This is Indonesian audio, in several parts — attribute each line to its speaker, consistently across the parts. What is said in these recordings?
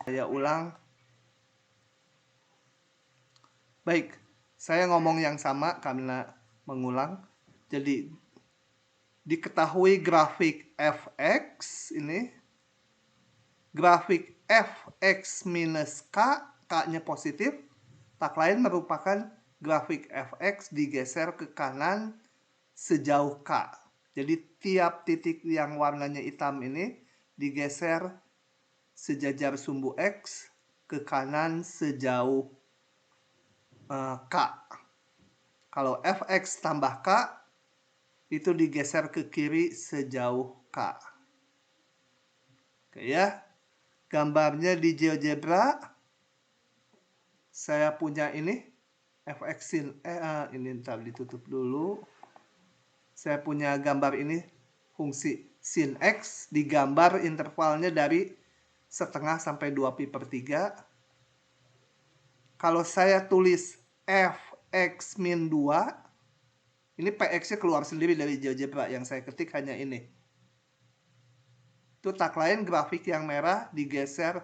Speaker 1: Saya ulang. Baik, saya ngomong yang sama karena mengulang. Jadi diketahui grafik fx ini, grafik fx minus k, k-nya positif, tak lain merupakan grafik fx digeser ke kanan sejauh k. Jadi tiap titik yang warnanya hitam ini digeser sejajar sumbu x ke kanan sejauh k. Kalau fx tambah k itu digeser ke kiri sejauh k. Oke ya. Gambarnya di GeoGebra. Saya punya ini fx sin ini ntar ditutup dulu. Saya punya gambar ini fungsi sin x, digambar intervalnya dari setengah sampai 2pi/3. Kalau saya tulis fx min 2, ini px-nya keluar sendiri dari GeoGebra, yang saya ketik hanya ini. Itu tak lain grafik yang merah digeser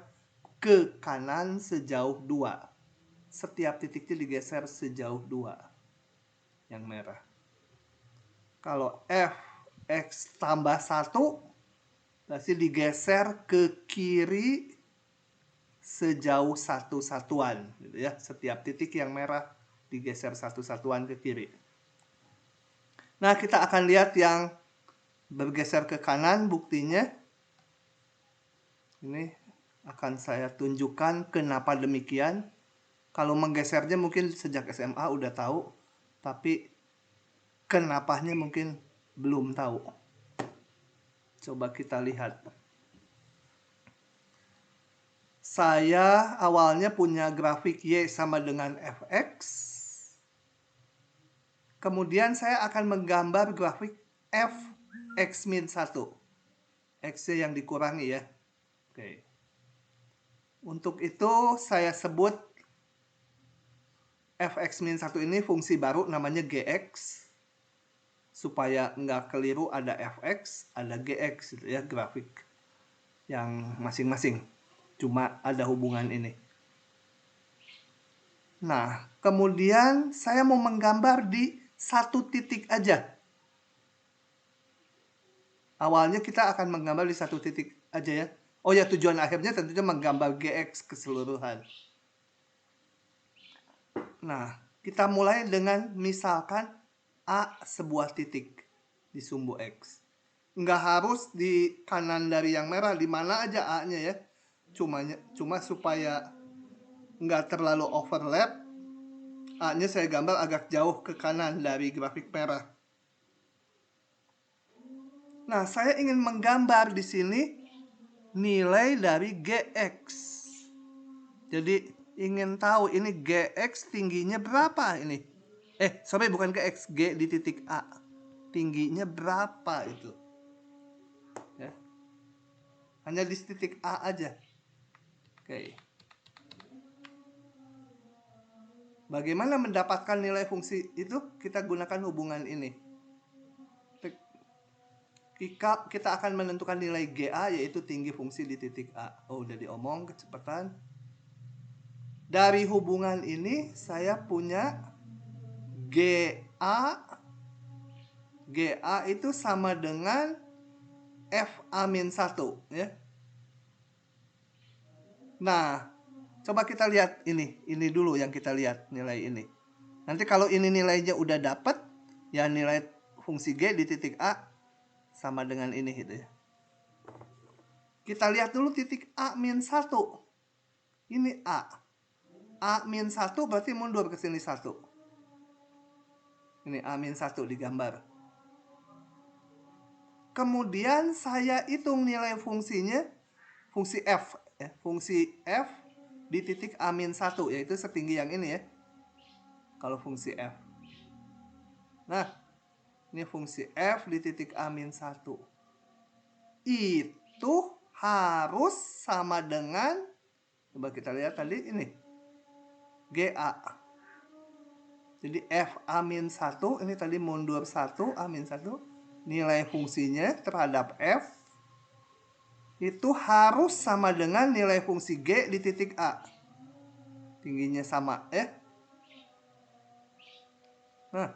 Speaker 1: ke kanan sejauh 2. Setiap titiknya digeser sejauh 2. Yang merah. Kalau fx tambah 1, berarti digeser ke kiri sejauh 1 satuan. Gitu ya. Setiap titik yang merah digeser 1 satuan ke kiri. Nah, kita akan lihat yang bergeser ke kanan buktinya. Ini akan saya tunjukkan kenapa demikian. Kalau menggesernya mungkin sejak SMA udah tahu, tapi kenapanya mungkin belum tahu. Coba kita lihat. Saya awalnya punya grafik Y sama dengan fx. Kemudian saya akan menggambar grafik fx min 1. X-nya yang dikurangi ya. Oke. Untuk itu saya sebut fx min 1 ini fungsi baru namanya gx. Supaya nggak keliru ada fx, ada gx gitu ya, grafik yang masing-masing. Cuma ada hubungan ini. Nah, kemudian saya mau menggambar di satu titik aja. Awalnya kita akan menggambar di satu titik aja ya. Oh ya, tujuan akhirnya tentunya menggambar GX keseluruhan. Nah, kita mulai dengan misalkan A sebuah titik di sumbu X. Nggak harus di kanan dari yang merah, di mana aja A-nya ya. Cuma supaya nggak terlalu overlap, A-nya saya gambar agak jauh ke kanan dari grafik merah. Nah, saya ingin menggambar di sini nilai dari GX. Jadi ingin tahu ini GX tingginya berapa ini? Sorry, bukan GX, G di titik A. Tingginya berapa itu? Ya. Hanya di titik A aja. Oke. Bagaimana mendapatkan nilai fungsi itu? Kita gunakan hubungan ini. Kita akan menentukan nilai GA, yaitu tinggi fungsi di titik A. Oh, udah diomong kecepatan. Dari hubungan ini saya punya GA. GA itu sama dengan FA-1 ya. Nah, coba kita lihat ini. Ini dulu yang kita lihat nilai ini. Nanti kalau ini nilainya udah dapat, ya nilai fungsi G di titik A sama dengan ini gitu ya. Kita lihat dulu titik A-1. Ini A. A-1 berarti mundur ke sini 1. Ini A-1 digambar. Kemudian saya hitung nilai fungsinya, fungsi F ya, fungsi F di titik A-1, yaitu setinggi yang ini ya. Kalau fungsi F. Nah, ini fungsi F di titik A-1. Itu harus sama dengan, coba kita lihat tadi ini, GA. Jadi FA-1 ini tadi mundur 1, A-1. Nilai fungsinya terhadap F itu harus sama dengan nilai fungsi G di titik A. Tingginya sama ya. Nah,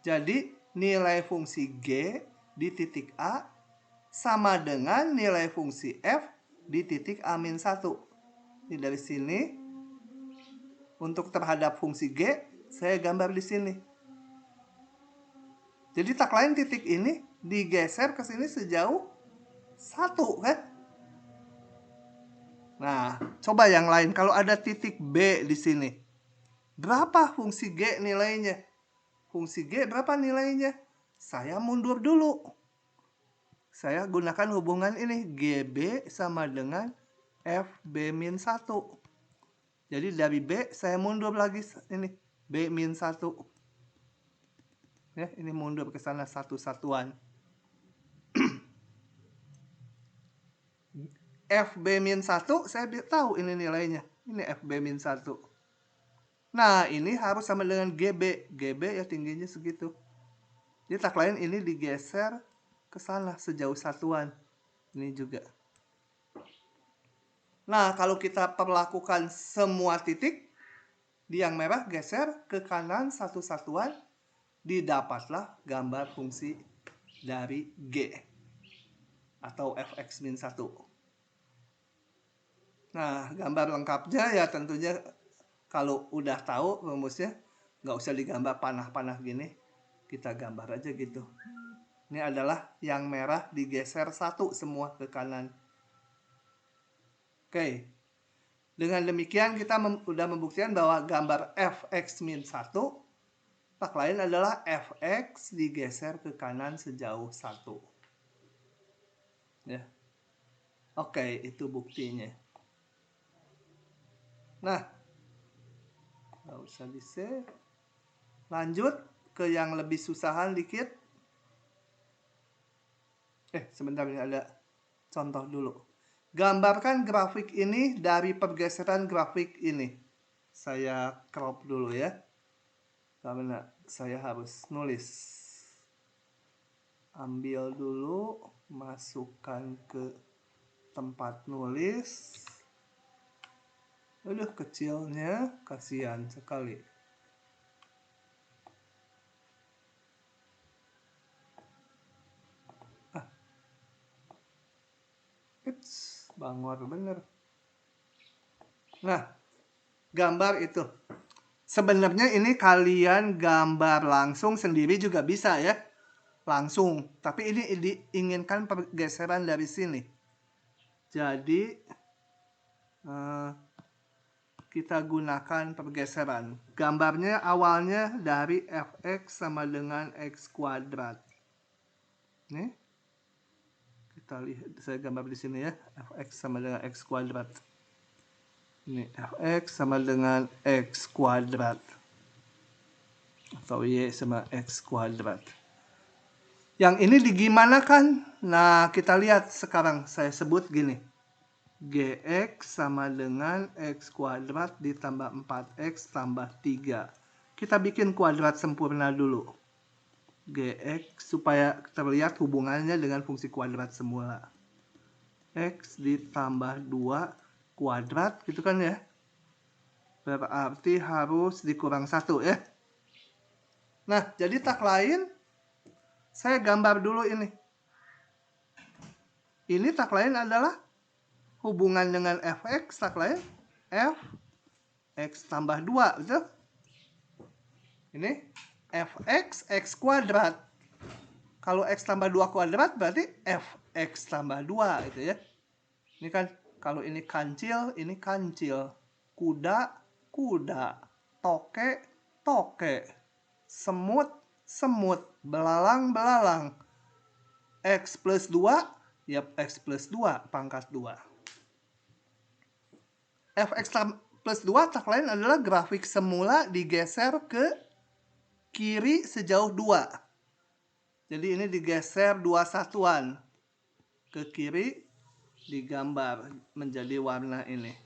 Speaker 1: jadi nilai fungsi G di titik A sama dengan nilai fungsi F di titik A-1. Ini dari sini, untuk terhadap fungsi G, saya gambar di sini. Jadi tak lain titik ini digeser ke sini sejauh 1 kan? Nah, coba yang lain. Kalau ada titik B di sini, berapa fungsi G nilainya? Fungsi G berapa nilainya? Saya mundur dulu. Saya gunakan hubungan ini. GB sama dengan FB-1. Jadi dari B saya mundur lagi ini. B-1. Ya, ini mundur ke sana satu satuan. FB-1 saya tahu ini nilainya. Ini FB-1. Nah, ini harus sama dengan GB. GB ya tingginya segitu. Jadi tak lain ini digeser ke sana sejauh satuan. Ini juga. Nah, kalau kita perlakukan semua titik, di yang merah geser ke kanan satu satuan, didapatlah gambar fungsi dari G atau Fx-1. Nah, gambar lengkapnya ya tentunya kalau udah tahu rumusnya, nggak usah digambar panah-panah gini, kita gambar aja gitu. Ini adalah yang merah digeser satu semua ke kanan. Oke, dengan demikian kita udah membuktikan bahwa gambar Fx-1 tak lain adalah Fx digeser ke kanan sejauh 1. Ya. Oke, itu buktinya. Nah, nggak usah di-save. Lanjut ke yang lebih susahan dikit. Sebentar, ini ada contoh dulu. Gambarkan grafik ini dari pergeseran grafik ini. Saya crop dulu ya, karena saya harus nulis. Ambil dulu, masukkan ke tempat nulis. Aduh, kecilnya, kasihan sekali. Bangor bener. Nah, gambar itu. Sebenarnya ini kalian gambar langsung sendiri juga bisa ya. Langsung. Tapi ini diinginkan pergeseran dari sini. Jadi, kita gunakan pergeseran. Gambarnya awalnya dari Fx sama dengan X kuadrat. Nih. Kita lihat, saya gambar di sini ya. Fx sama dengan X kuadrat. Ini Fx sama dengan X kuadrat. Atau Y sama X kuadrat. Yang ini digimanakan? Nah, kita lihat sekarang. Saya sebut gini. Gx sama dengan X kuadrat ditambah 4X tambah 3. Kita bikin kuadrat sempurna dulu. Gx supaya terlihat hubungannya dengan fungsi kuadrat semula. X ditambah 2 kuadrat gitu kan ya. Berarti harus dikurang 1 ya. Nah, jadi tak lain saya gambar dulu ini. Ini tak lain adalah hubungan dengan Fx, tak lain F X tambah 2, betul? Ini Fx X kuadrat. Kalau X tambah 2 kuadrat berarti Fx tambah 2 gitu ya. Ini kan kalau ini kancil, ini kancil. Kuda, kuda. Toke, toke. Semut, semut. Belalang, belalang. X plus 2, ya X plus 2 pangkat 2. Fx plus 2 tak lain adalah grafik semula digeser ke kiri sejauh 2. Jadi ini digeser 2 satuan ke kiri, digambar menjadi warna ini.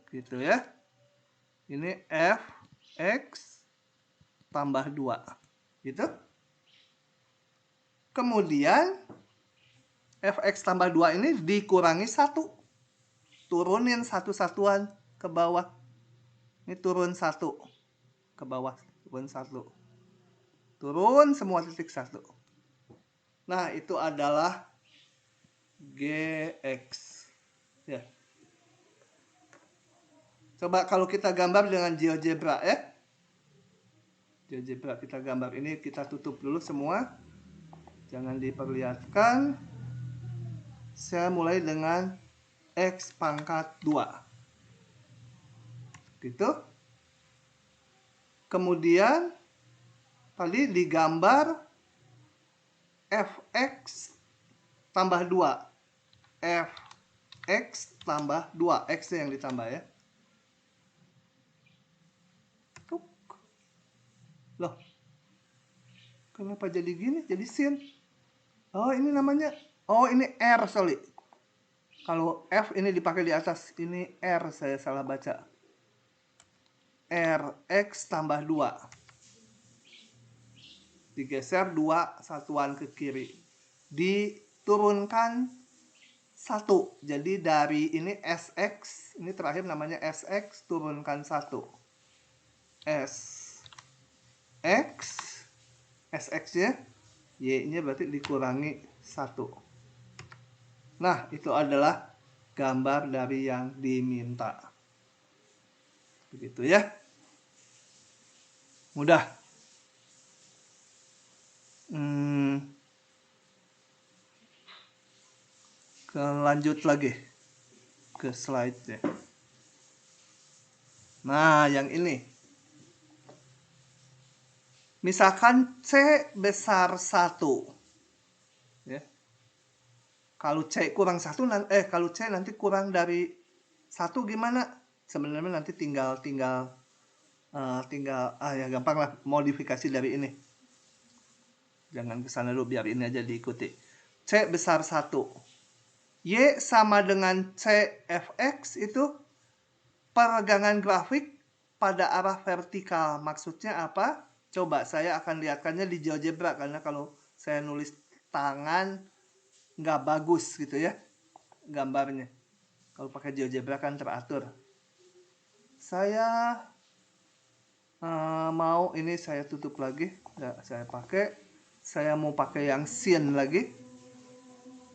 Speaker 1: Gitu ya. Ini Fx tambah 2. Gitu. Kemudian fx tambah 2 ini dikurangi 1. Turunin satu satuan ke bawah. Ini turun 1 ke bawah, turun 1. Turun semua titik 1. Nah, itu adalah Gx. Ya. Coba kalau kita gambar dengan GeoGebra ya. GeoGebra kita gambar. Ini kita tutup dulu semua. Jangan diperlihatkan. Saya mulai dengan X pangkat 2. Gitu. Kemudian tadi digambar fx tambah 2. fx tambah 2. X yang ditambah ya. Tuk. Loh. Kenapa jadi gini? Jadi sin. Oh, ini namanya. Oh, ini R, sorry. Kalau F ini dipakai di atas. Ini R, saya salah baca. Rx tambah 2. Digeser 2 satuan ke kiri. Diturunkan 1. Jadi dari ini Sx. Ini terakhir namanya Sx. Turunkan 1. Sx. Sx-nya. Y-nya berarti dikurangi 1. Nah, itu adalah gambar dari yang diminta. Begitu ya. Mudah. Lanjut lagi ke slide-nya. Nah, yang ini. Misalkan C besar 1. Ya. Kalau C kurang 1, kalau C nanti kurang dari 1 gimana? Sebenarnya nanti tinggal ya gampang lah modifikasi dari ini. Jangan kesana dulu, biar ini aja diikuti. C besar 1. Y sama dengan CFX itu peregangan grafik pada arah vertikal. Maksudnya apa? Coba saya akan lihatkannya di GeoGebra, karena kalau saya nulis tangan nggak bagus gitu ya gambarnya. Kalau pakai GeoGebra kan teratur. Saya mau ini saya tutup lagi, nggak saya pakai. Saya mau pakai yang scene lagi.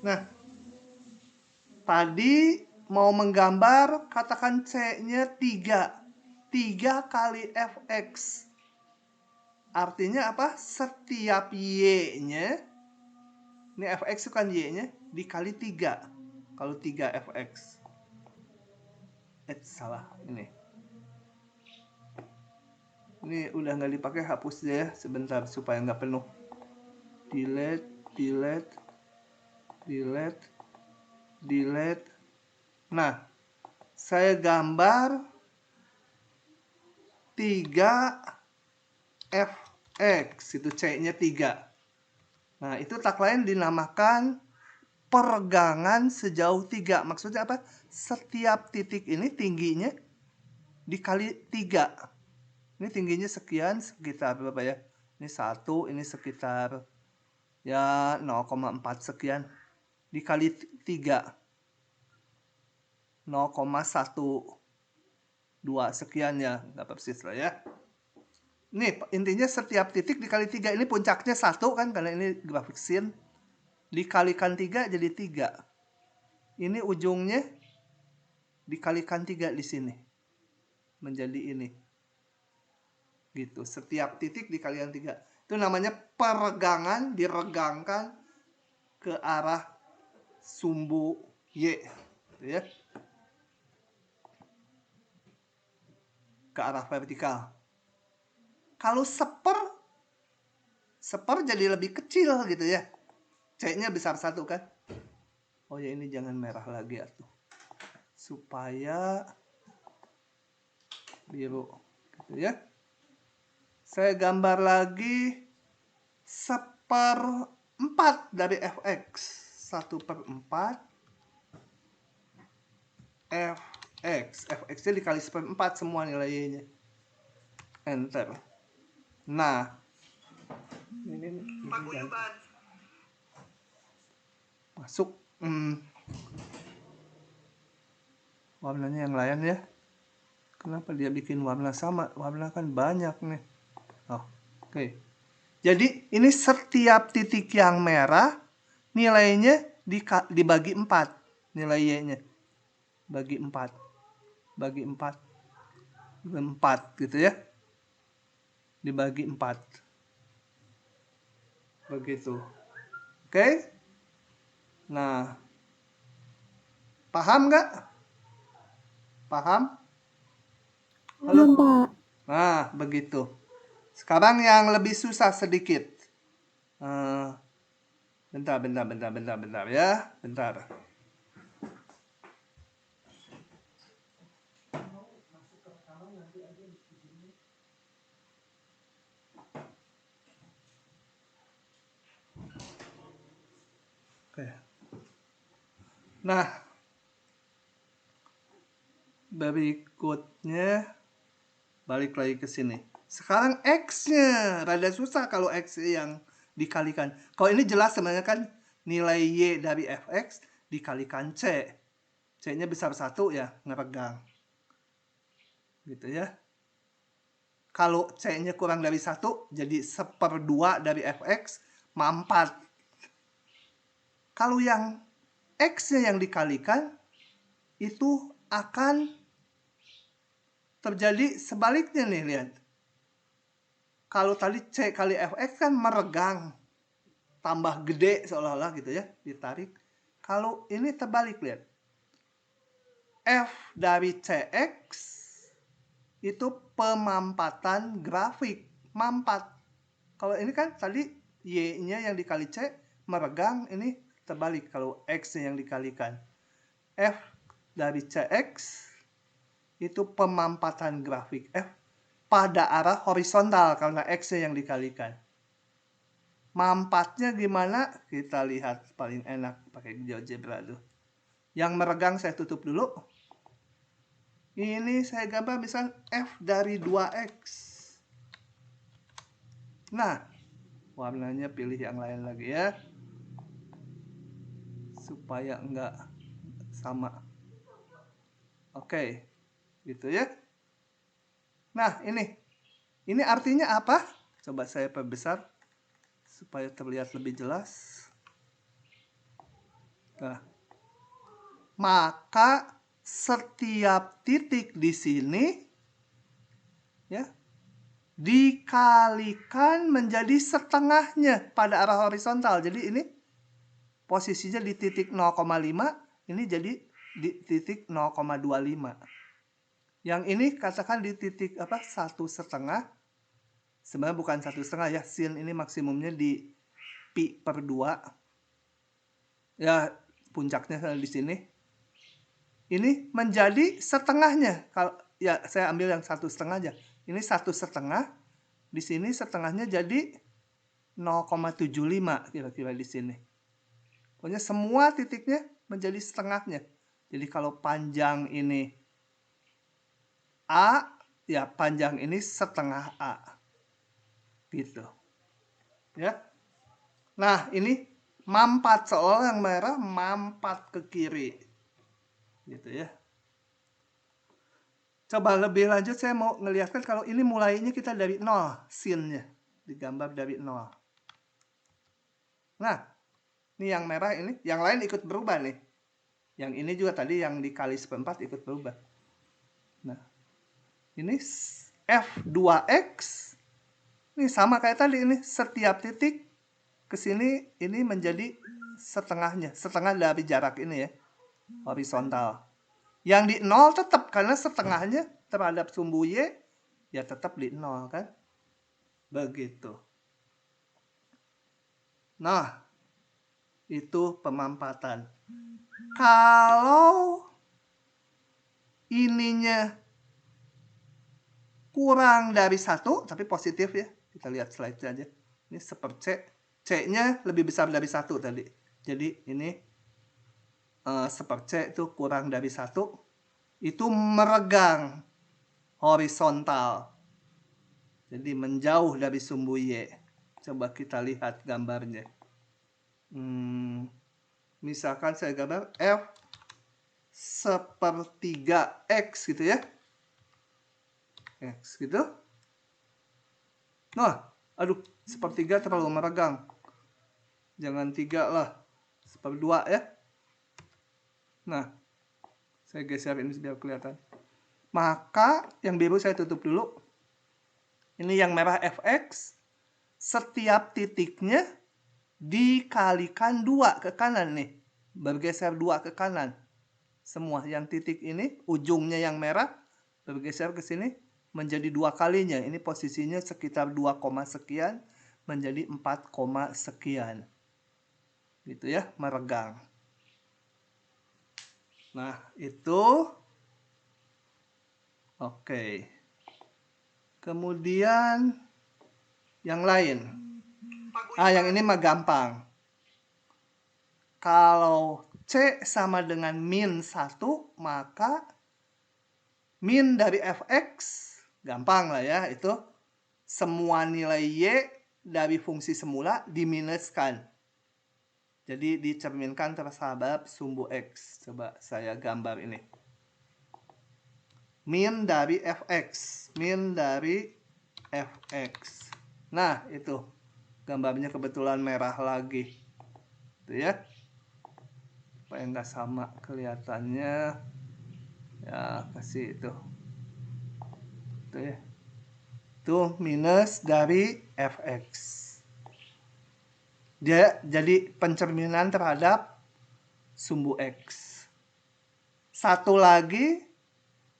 Speaker 1: Nah, tadi mau menggambar, katakan C-nya 3. 3 kali fx. Artinya apa? Setiap y-nya, ini fx itu kan y-nya, dikali 3. Kalau 3 fx. Salah ini. Ini udah nggak dipakai, hapus aja ya sebentar supaya nggak penuh. Delete. Nah, saya gambar 3 fx, itu C-nya 3. Nah, itu tagline dinamakan peregangan sejauh 3. Maksudnya apa? Setiap titik ini tingginya dikali 3. Ini tingginya sekian, sekitar berapa ya? Ini 1, ini sekitar ya 0,4 sekian. Dikali 3. 0,12 sekian ya, nggak persis lah ya. Nih, intinya setiap titik dikali 3. Ini puncaknya 1 kan, karena ini grafik scene. Dikalikan 3 jadi 3. Ini ujungnya dikalikan 3 di sini. Menjadi ini. Gitu, setiap titik dikalikan 3. Itu namanya peregangan, diregangkan ke arah sumbu Y. Gitu ya. Ke arah vertikal. Kalau seper jadi lebih kecil gitu ya. C-nya besar 1 kan. Oh ya, ini jangan merah lagi atuh. Supaya biru gitu ya. Saya gambar lagi 1/4 dari fx. 1/4 fx. Fx-nya dikali 1/4 semua nilainya. Enter. Nah, ini masuk warnanya yang lain ya. Kenapa dia bikin warna sama? Warna kan banyak nih. Oke. Jadi ini setiap titik yang merah nilainya dibagi 4. Nilai Y-nya. Bagi 4. Bagi 4. 4 gitu ya. Dibagi 4. Begitu. Oke? Nah. Paham nggak? Paham? Halo?
Speaker 2: Pak.
Speaker 1: Nah, begitu. Sekarang yang lebih susah sedikit. Bentar ya. Bentar. Oke. Nah, berikutnya balik lagi ke sini. Sekarang X-nya rada susah kalau X yang dikalikan. Kalau ini jelas sebenarnya kan nilai Y dari Fx dikalikan C. C-nya besar 1 ya, ngeregang. Gitu ya. Kalau C-nya kurang dari 1, jadi 1/2 dari Fx, mampat. Kalau yang X-nya yang dikalikan, itu akan terjadi sebaliknya nih, lihat. Kalau tadi C kali Fx kan meregang, tambah gede seolah-olah gitu ya, ditarik. Kalau ini terbalik, lihat. F dari Cx itu pemampatan grafik, mampat. Kalau ini kan tadi Y-nya yang dikali C meregang, ini terbalik kalau X-nya yang dikalikan. F dari Cx itu pemampatan grafik F pada arah horizontal karena X-nya yang dikalikan. Mampatnya gimana? Kita lihat paling enak pakai GeoGebra tuh. Yang meregang saya tutup dulu. Ini saya gambar misal F dari 2X. Nah, warnanya pilih yang lain lagi ya. Supaya enggak sama. Oke, gitu ya. Nah, ini. Ini artinya apa? Coba saya perbesar supaya terlihat lebih jelas. Nah, maka setiap titik di sini ya dikalikan menjadi setengahnya pada arah horizontal. Jadi ini posisinya di titik 0,5, ini jadi di titik 0,25. Yang ini katakan di titik apa? 1,5. Sebenarnya bukan 1,5 ya, sin ini maksimumnya di pi/2. Ya, puncaknya di sini. Ini menjadi setengahnya. Kalau ya saya ambil yang 1,5 aja. Ini 1,5. Di sini setengahnya jadi 0,75 kira-kira di sini. Pokoknya semua titiknya menjadi setengahnya. Jadi kalau panjang ini A, ya panjang ini setengah A. Gitu. Ya. Nah, ini mampat, seolah yang merah mampat ke kiri. Gitu ya. Coba lebih lanjut saya mau ngelihatkan kalau ini mulainya kita dari 0, sinnya digambar dari 0. Nah, ini yang merah ini, yang lain ikut berubah nih. Yang ini juga tadi yang dikali 1/4 ikut berubah. Nah, ini F2X. Ini sama kayak tadi ini, setiap titik ke sini ini menjadi setengahnya, setengah dari jarak ini ya, horizontal. Yang di 0 tetap karena setengahnya terhadap sumbu Y ya tetap di 0 kan. Begitu. Nah, itu pemampatan. Kalau ininya kurang dari 1, tapi positif ya. Kita lihat slide aja. Ini seper C. C-nya lebih besar dari 1 tadi. Jadi ini seper C itu kurang dari 1. Itu meregang horizontal. Jadi menjauh dari sumbu Y. Coba kita lihat gambarnya. Misalkan saya gambar F sepertiga X gitu ya. X gitu. Nah, aduh, sepertiga terlalu meregang. Jangan 3 lah. Seperdua ya. Nah, saya geser ini biar kelihatan. Maka yang biru saya tutup dulu. Ini yang merah fx. Setiap titiknya dikalikan 2 ke kanan nih. Bergeser 2 ke kanan. Semua yang titik ini, ujungnya yang merah, bergeser ke sini menjadi 2 kalinya. Ini posisinya sekitar 2, sekian menjadi 4, sekian. Gitu ya, meregang. Nah, itu oke. Kemudian yang lain. Yang ini mah gampang. Kalau C sama dengan min 1, maka min dari fx, gampang lah ya, itu semua nilai y dari fungsi semula diminuskan. Jadi dicerminkan terhadap sumbu x. Coba saya gambar ini. Min dari fx. Min dari fx. Nah, itu. Gambarnya kebetulan merah lagi. Itu ya. Supaya nggak sama kelihatannya. Ya, kasih itu. Itu ya. Itu minus dari fx. Dia jadi pencerminan terhadap sumbu x. Satu lagi,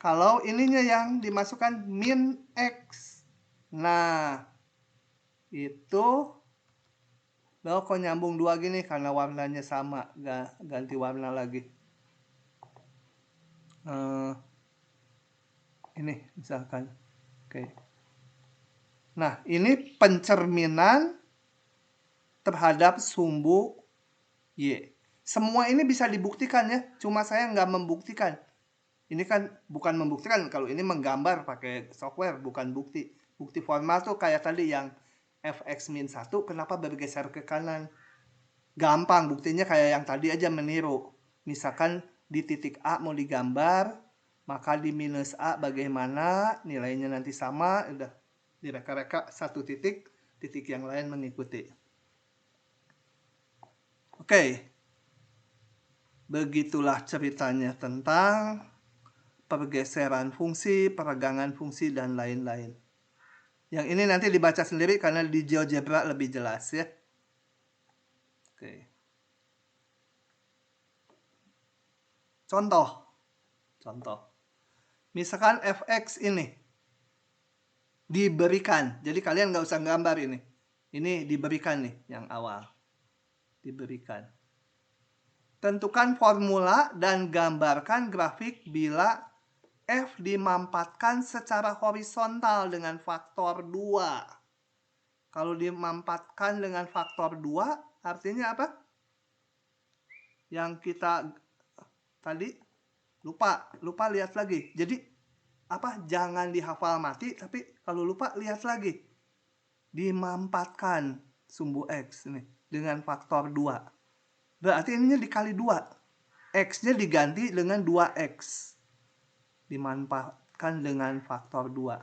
Speaker 1: kalau ininya yang dimasukkan min x. Nah, itu kok nyambung 2 gini karena warnanya sama, ganti warna lagi. Ini misalkan. Oke. Nah, ini pencerminan terhadap sumbu y. Semua ini bisa dibuktikan ya, cuma saya nggak membuktikan. Ini kan bukan membuktikan, kalau ini menggambar pakai software, bukan bukti. Bukti formal tuh kayak tadi yang fx min 1, kenapa bergeser ke kanan? Gampang, buktinya kayak yang tadi aja, meniru. Misalkan di titik A mau digambar, maka di minus A bagaimana, nilainya nanti sama, udah direka-reka satu titik, titik yang lain mengikuti. Oke. Begitulah ceritanya tentang pergeseran fungsi, peregangan fungsi, dan lain-lain. Yang ini nanti dibaca sendiri karena di GeoGebra lebih jelas ya. Oke. Contoh. Misalkan fx ini diberikan. Jadi kalian nggak usah gambar ini. Ini diberikan nih yang awal. Diberikan. Tentukan formula dan gambarkan grafik bila f dimampatkan secara horizontal dengan faktor 2. Kalau dimampatkan dengan faktor 2, artinya apa? Yang kita tadi lupa lihat lagi. Jadi apa? Jangan dihafal mati, tapi kalau lupa lihat lagi. Dimampatkan sumbu x ini dengan faktor 2. Berarti ininya dikali 2. X-nya diganti dengan 2x. Dimanfaatkan dengan faktor 2.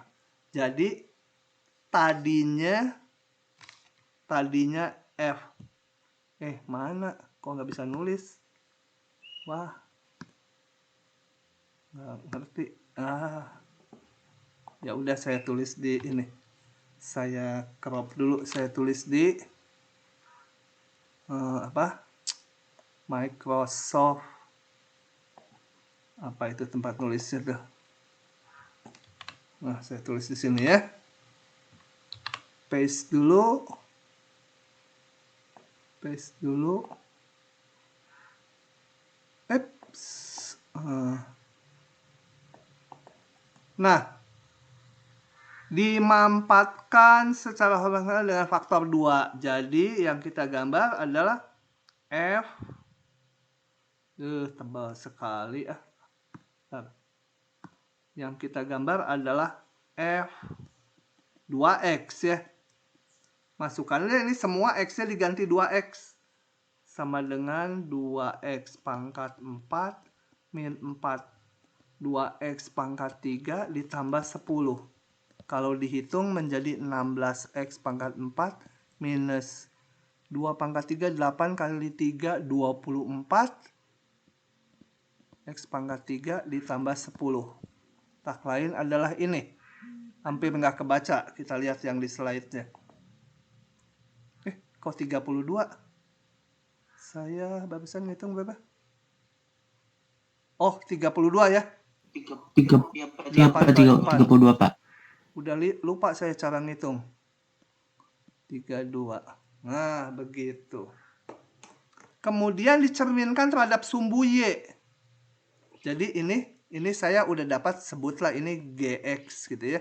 Speaker 1: Jadi tadinya f. Mana? Kok nggak bisa nulis? Wah. Nggak ngerti. Ya udah, saya tulis di ini. Saya crop dulu, saya tulis di Microsoft, apa itu tempat nulisnya tuh. Nah, saya tulis di sini ya. Paste dulu. Nah, dimampatkan secara horizontal dengan faktor 2. Jadi yang kita gambar adalah f. Tebal sekali Yang kita gambar adalah f 2x ya. Masukkannya ini semua x-nya diganti 2x. sama dengan 2x pangkat 4 min 4. 2x pangkat 3 ditambah 10. Kalau dihitung menjadi 16x pangkat 4 minus 2 pangkat 3, 8 kali 3, 24. X pangkat 3 ditambah 10. Tak lain adalah ini. Hampir nggak kebaca. Kita lihat yang di slide-nya. Kok 32? Saya barusan ngitung berapa? Oh, 32 ya.
Speaker 2: 32, Pak.
Speaker 1: Udah lupa saya cara ngitung. 32. Nah, begitu. Kemudian dicerminkan terhadap sumbu Y. Jadi ini saya udah dapat, sebutlah ini GX gitu ya.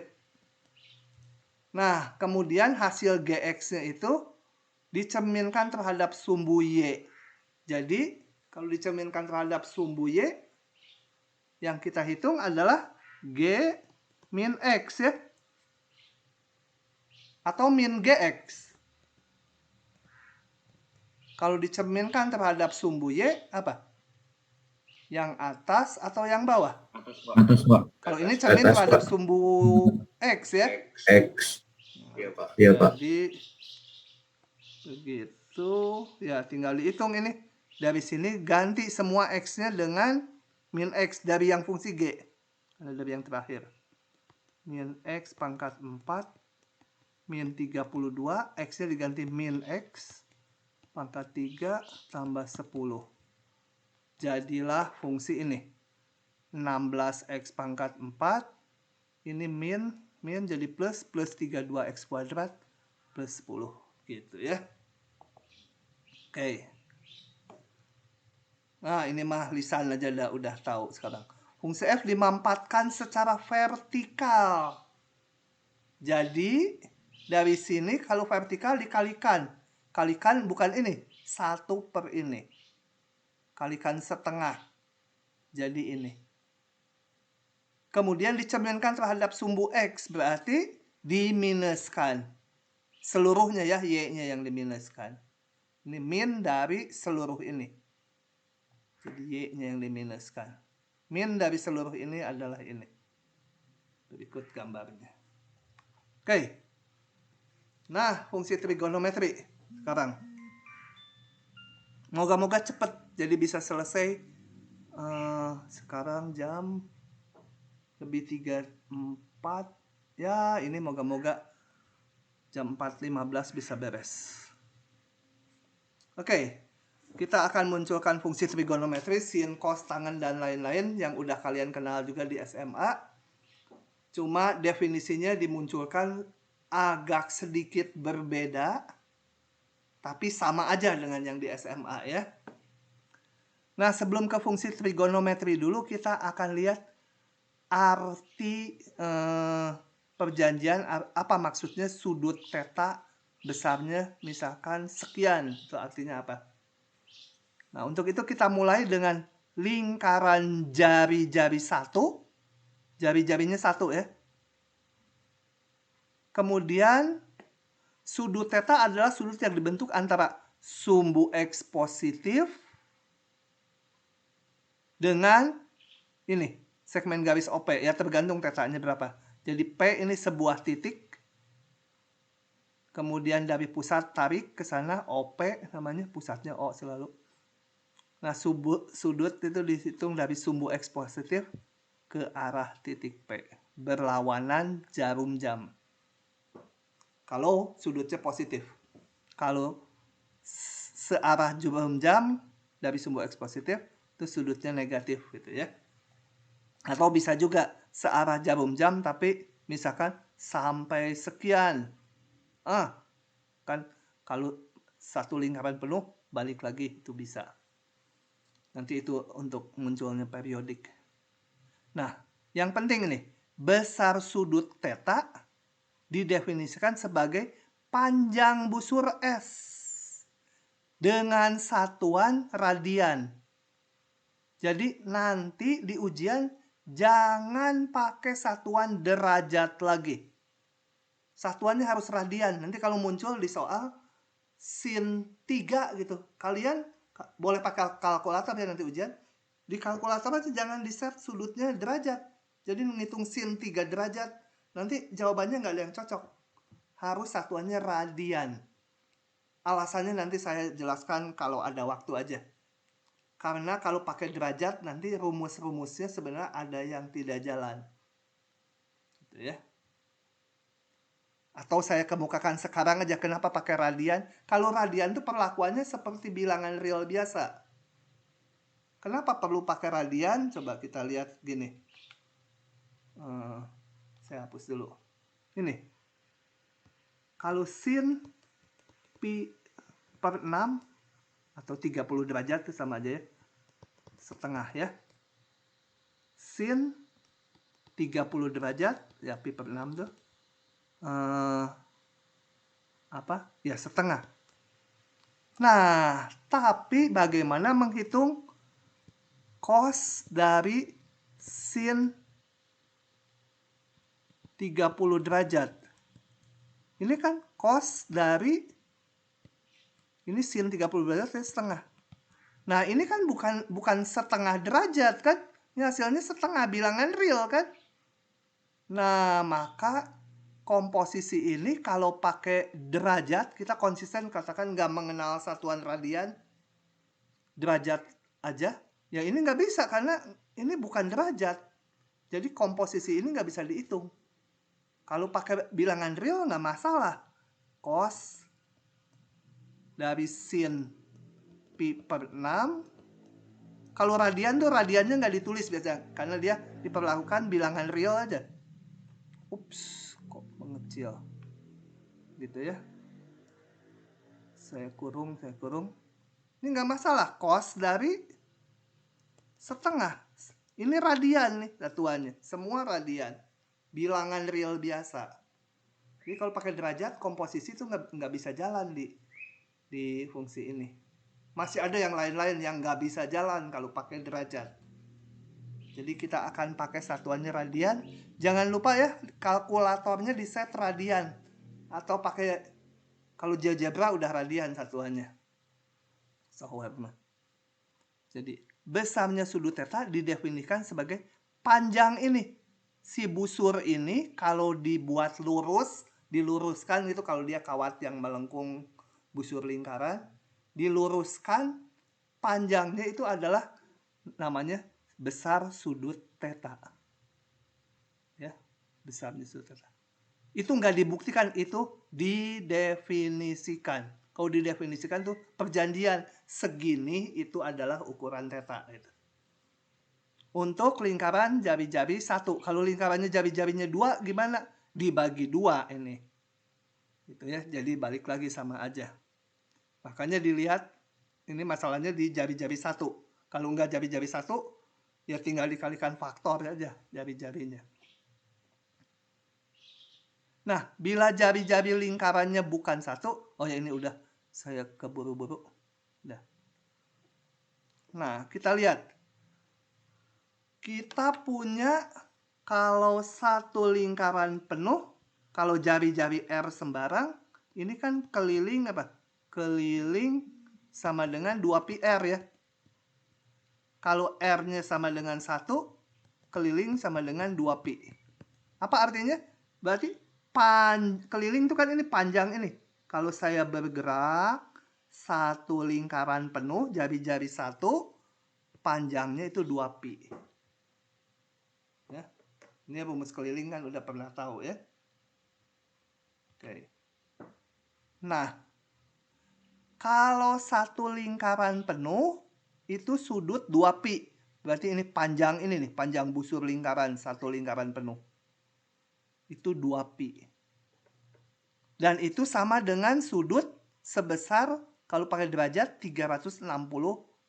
Speaker 1: Nah, kemudian hasil GX-nya itu dicerminkan terhadap sumbu Y. Jadi, kalau dicerminkan terhadap sumbu Y, yang kita hitung adalah G min X ya. Atau min GX. Kalau dicerminkan terhadap sumbu Y, apa? Yang atas atau yang bawah?
Speaker 2: Atas, Pak.
Speaker 1: Kalau ini cermin terhadap sumbu X ya.
Speaker 2: X. Iya, Pak.
Speaker 1: Jadi begitu. Ya, tinggal dihitung ini. Dari sini ganti semua X-nya dengan min X dari yang fungsi G. Dari yang terakhir. Min X pangkat 4 min 32. X-nya diganti min X pangkat 3 tambah 10. Jadilah fungsi ini. 16x pangkat 4. Ini min jadi plus 32x kuadrat plus 10. Gitu ya. Oke. Nah, ini mah lisan aja udah tahu sekarang. Fungsi f dimampatkan secara vertikal. Jadi, dari sini kalau vertikal dikalikan. Kalikan bukan ini. 1 per ini. Kalikan setengah. Jadi ini. Kemudian dicerminkan terhadap sumbu X. Berarti diminuskan. Seluruhnya ya, Y-nya yang diminuskan. Ini min dari seluruh ini. Jadi Y-nya yang diminuskan. Min dari seluruh ini adalah ini. Berikut gambarnya. Oke. Nah, fungsi trigonometri sekarang. Moga-moga cepat. Jadi bisa selesai. Sekarang jam lebih 3.4. Ya, ini moga-moga jam 4.15 bisa beres. Oke. Kita akan munculkan fungsi trigonometri, sin, cos, tangen, dan lain-lain yang udah kalian kenal juga di SMA. Cuma definisinya dimunculkan agak sedikit berbeda, tapi sama aja dengan yang di SMA ya. Nah, sebelum ke fungsi trigonometri dulu, kita akan lihat arti perjanjian, apa maksudnya sudut theta besarnya misalkan sekian. Itu artinya apa? Nah, untuk itu kita mulai dengan lingkaran jari-jari 1. Jari-jarinya 1 ya. Kemudian sudut theta adalah sudut yang dibentuk antara sumbu X positif dengan ini, segmen garis OP. Ya, tergantung tetanya berapa. Jadi P ini sebuah titik. Kemudian dari pusat tarik ke sana, OP namanya, pusatnya O selalu. Nah, sudut itu dihitung dari sumbu X positif ke arah titik P. Berlawanan jarum jam. Kalau sudutnya positif. Kalau searah jarum jam dari sumbu X positif, itu sudutnya negatif gitu ya. Atau bisa juga searah jarum jam tapi misalkan sampai sekian. Kan kalau satu lingkaran penuh balik lagi itu bisa. Nanti itu untuk munculnya periodik. Nah, yang penting ini, besar sudut theta didefinisikan sebagai panjang busur S dengan satuan radian. Jadi nanti di ujian jangan pakai satuan derajat lagi. Satuannya harus radian. Nanti kalau muncul di soal sin 3 gitu, kalian Boleh pakai kalkulator ya nanti ujian. Di kalkulator aja jangan di set sudutnya derajat. Jadi menghitung sin 3 derajat. Nanti jawabannya nggak ada yang cocok. Harus satuannya radian. Alasannya nanti saya jelaskan kalau ada waktu aja. Karena kalau pakai derajat nanti rumus-rumusnya sebenarnya ada yang tidak jalan. Gitu ya. Atau saya kemukakan sekarang aja kenapa pakai radian. Kalau radian itu perlakuannya seperti bilangan real biasa. Kenapa perlu pakai radian? Coba kita lihat gini. Saya hapus dulu. Ini. Kalau sin pi per 6 atau 30 derajat itu sama aja ya. Setengah ya. Sin 30 derajat ya pi per 6 tuh. Ya setengah. Nah, tapi bagaimana menghitung cos dari sin 30 derajat? Ini kan cos dari ini sin 30 derajat setengah. Nah, ini kan bukan setengah derajat kan? Ini hasilnya setengah bilangan real kan? Nah, maka komposisi ini kalau pakai derajat, kita konsisten katakan nggak mengenal satuan radian, derajat aja. Ya ini nggak bisa karena ini bukan derajat. Jadi komposisi ini nggak bisa dihitung. Kalau pakai bilangan real nggak masalah. Cos dari sin pi per 6. Kalau radian tuh radiannya nggak ditulis biasanya. Karena dia diperlakukan bilangan real aja. Ups, kok mengecil. Gitu ya. Saya kurung. Ini nggak masalah. Cos dari setengah. Ini radian nih satuannya. Semua radian. Bilangan real biasa. Jadi kalau pakai derajat, komposisi itu nggak bisa jalan di fungsi ini. Masih ada yang lain-lain yang nggak bisa jalan kalau pakai derajat. Jadi kita akan pakai satuannya radian. Jangan lupa ya, kalkulatornya di set radian. Atau pakai, kalau GeoGebra udah radian satuannya. Software mah. Jadi besarnya sudut theta didefinisikan sebagai panjang ini. Si busur ini kalau dibuat lurus, diluruskan itu kalau dia kawat yang melengkung busur lingkaran, diluruskan panjangnya itu adalah namanya besar sudut theta. Ya, besarnya sudut theta. Itu nggak dibuktikan, itu didefinisikan. Kalau didefinisikan tuh perjanjian segini itu adalah ukuran theta gitu. Untuk lingkaran jari-jari 1. Kalau lingkarannya jari-jarinya 2 gimana? Dibagi 2 ini. Gitu ya. Jadi balik lagi sama aja. Makanya dilihat ini masalahnya di jari-jari 1. Kalau nggak jari-jari 1 ya tinggal dikalikan faktor aja jari-jarinya. Nah, bila jari-jari lingkarannya bukan 1, oh ya ini udah saya keburu-buru. Udah. Nah, kita lihat. Kita punya kalau satu lingkaran penuh, kalau jari-jari R sembarang, ini kan keliling apa? Keliling sama dengan 2πr ya. Kalau R-nya sama dengan 1, keliling sama dengan 2π. Apa artinya? Berarti keliling itu kan ini panjang ini. Kalau saya bergerak satu lingkaran penuh, jari-jari 1, panjangnya itu 2π. Ya. Ini rumus keliling kan udah pernah tahu ya. Oke. Nah, kalau satu lingkaran penuh itu sudut 2π. Berarti ini panjang ini nih, panjang busur lingkaran satu lingkaran penuh. Itu 2π. Dan itu sama dengan sudut sebesar kalau pakai derajat 360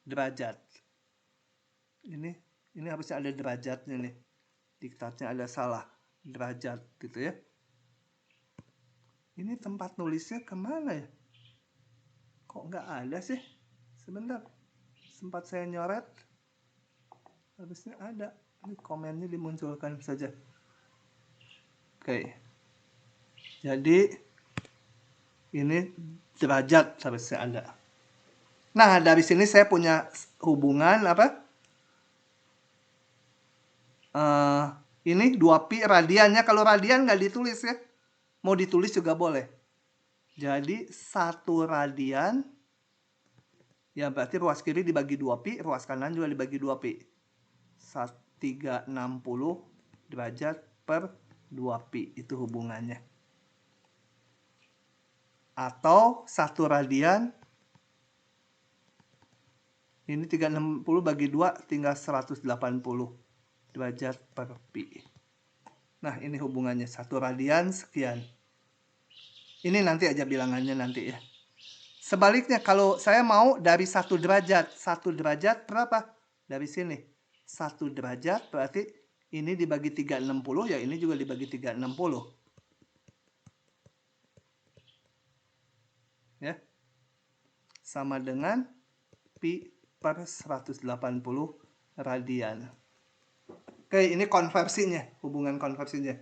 Speaker 1: derajat. Ini harusnya ada derajatnya nih. Diktatnya ada salah derajat gitu ya. Ini tempat nulisnya kemana ya? Kok nggak ada sih? Sebentar, sempat saya nyoret. Harusnya ada. Ini komennya dimunculkan saja. Oke. Jadi ini derajat harusnya ada. Nah, dari sini saya punya hubungan apa? Ini 2pi radiannya. Kalau radian nggak ditulis ya. Mau ditulis juga boleh. Jadi 1 radian, ya berarti ruas kiri dibagi 2pi, ruas kanan juga dibagi 2pi. 360 derajat per 2pi, itu hubungannya. Atau 1 radian, ini 360 bagi 2 tinggal 180 derajat per pi. Nah, ini hubungannya 1 radian sekian. Ini nanti aja bilangannya nanti ya. Sebaliknya kalau saya mau dari 1 derajat. 1 derajat berapa? Dari sini. 1 derajat berarti ini dibagi 360, ya ini juga dibagi 360. Ya. Sama dengan pi per 180 radian. Oke, ini konversinya, hubungan konversinya.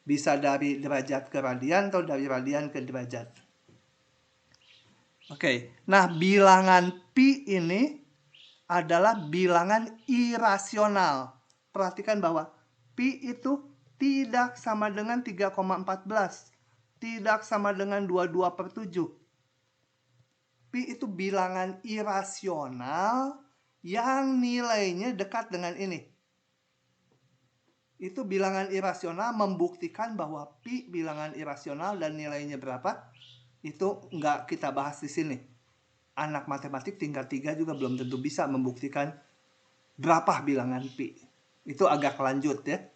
Speaker 1: Bisa dari derajat ke radian atau dari radian ke derajat. Oke, nah bilangan pi ini adalah bilangan irasional. Perhatikan bahwa pi itu tidak sama dengan 3,14. Tidak sama dengan 22/7. Pi itu bilangan irasional yang nilainya dekat dengan ini. Itu bilangan irasional membuktikan bahwa pi bilangan irasional dan nilainya berapa, itu nggak kita bahas di sini. Anak matematik tingkat 3 juga belum tentu bisa membuktikan berapa bilangan pi. Itu agak lanjut ya.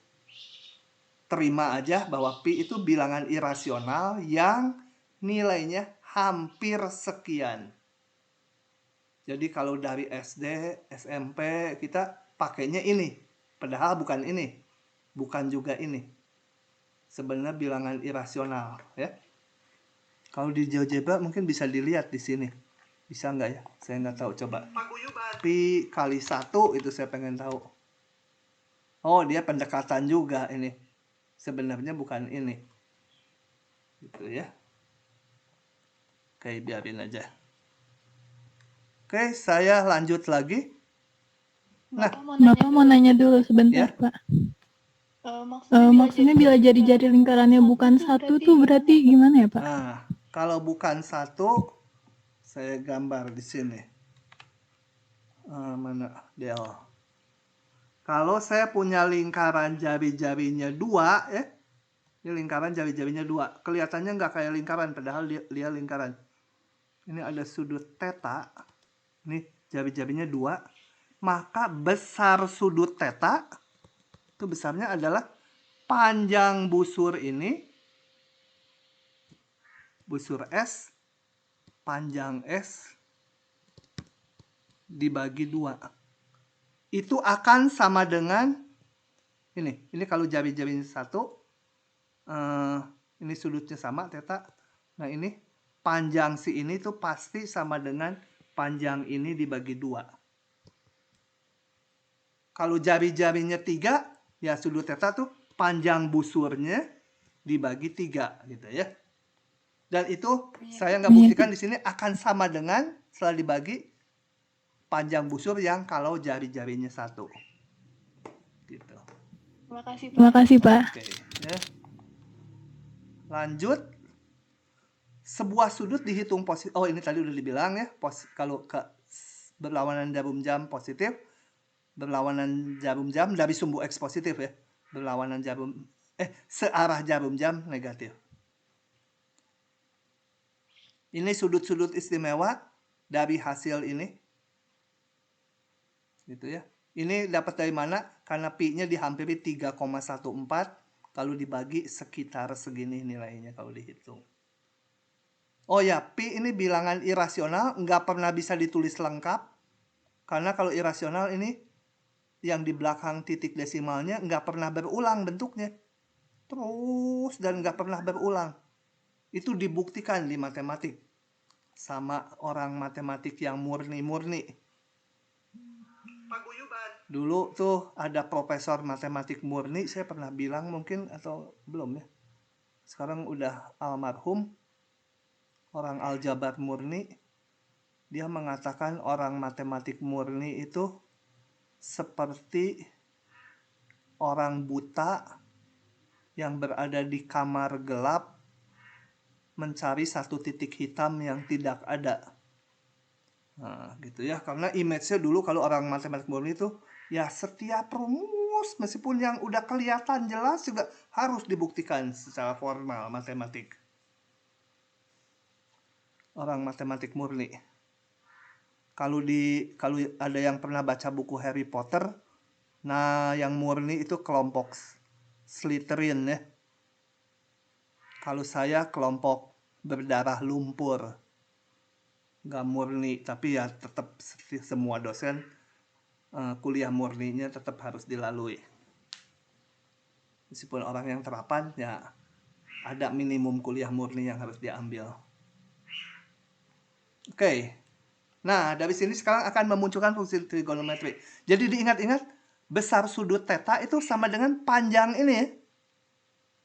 Speaker 1: Terima aja bahwa pi itu bilangan irasional yang nilainya hampir sekian. Jadi kalau dari SD, SMP kita pakainya ini. Padahal bukan ini. Bukan juga ini. Sebenarnya bilangan irasional ya. Kalau di GeoGebra mungkin bisa dilihat di sini. Bisa nggak ya? Saya nggak tahu, coba. Pi kali 1 itu saya pengen tahu. Oh, dia pendekatan juga ini. Sebenarnya bukan ini. Gitu ya. Oke, biarin aja. Oke, saya lanjut lagi. Nah,
Speaker 3: Bapak mau nanya dulu sebentar,
Speaker 1: ya?
Speaker 3: Pak. Maksudnya bila jari-jari lingkarannya bukan 1 tuh berarti gimana ya, Pak?
Speaker 1: Nah, kalau bukan 1, saya gambar di sini. Mana Del? Kalau saya punya lingkaran jari-jarinya 2 ya. Ini lingkaran jari-jarinya 2. Kelihatannya nggak kayak lingkaran, padahal dia lingkaran. Ini ada sudut theta. Ini jari-jarinya 2. Maka besar sudut theta itu besarnya adalah panjang busur ini, busur S, panjang S dibagi 2. Itu akan sama dengan ini kalau jari-jarinya 1, ini sudutnya sama theta. Nah, ini panjang si ini tuh pasti sama dengan panjang ini dibagi 2. Kalau jari-jarinya 3, ya sudut theta tuh panjang busurnya dibagi 3 gitu ya. Dan itu saya nggak buktikan di sini akan sama dengan setelah dibagi panjang busur yang kalau jari-jarinya 1. Gitu.
Speaker 3: Terima kasih, Pak.
Speaker 1: Oke, ya. Lanjut. Sebuah sudut dihitung positif. Oh, ini tadi udah dibilang ya. Kalau ke berlawanan jarum jam positif, berlawanan jarum jam dari sumbu X positif ya. Berlawanan jarum searah jarum jam negatif. Ini sudut-sudut istimewa dari hasil ini. Gitu ya. Ini dapat dari mana? Karena pi-nya dihampiri 3,14, kalau dibagi sekitar segini nilainya kalau dihitung. Oh ya, pi ini bilangan irasional, nggak pernah bisa ditulis lengkap. Karena kalau irasional ini yang di belakang titik desimalnya nggak pernah berulang bentuknya. Terus dan nggak pernah berulang. Itu dibuktikan di matematik sama orang matematik yang murni-murni. Dulu tuh ada profesor matematik murni, saya pernah bilang mungkin atau belum ya. Sekarang udah almarhum, orang aljabar murni. dia mengatakan orang matematik murni itu seperti orang buta yang berada di kamar gelap mencari satu titik hitam yang tidak ada. Nah, gitu ya. Karena image-nya dulu kalau orang matematik murni itu ya setiap rumus meskipun yang udah kelihatan jelas juga harus dibuktikan secara formal matematik. Orang matematik murni. Kalau ada yang pernah baca buku Harry Potter, nah yang murni itu kelompok Slytherin ya. Kalau saya kelompok berdarah lumpur. Nggak murni, tapi ya tetap semua dosen kuliah murninya tetap harus dilalui. Meskipun orang yang terapan, ya ada minimum kuliah murni yang harus diambil. Oke. Nah, dari sini sekarang akan memunculkan fungsi trigonometri. Jadi diingat-ingat, besar sudut theta itu sama dengan panjang ini ya.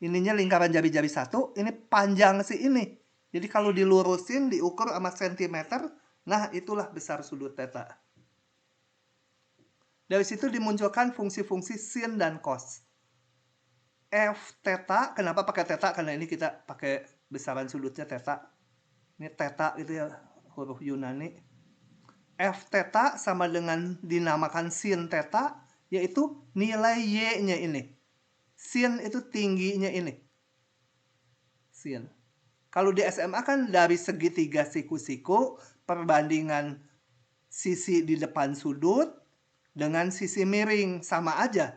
Speaker 1: Ininya lingkaran jari-jari satu, ini panjang si ini. Jadi kalau dilurusin, diukur sama sentimeter, nah itulah besar sudut theta. Dari situ dimunculkan fungsi-fungsi sin dan cos. F theta, kenapa pakai theta? Karena ini kita pakai besaran sudutnya theta. Ini theta itu ya, huruf Yunani. F theta sama dengan dinamakan sin theta, yaitu nilai Y-nya ini. Sin itu tingginya ini. Sin. Kalau di SMA kan dari segitiga siku-siku, perbandingan sisi di depan sudut dengan sisi miring sama aja.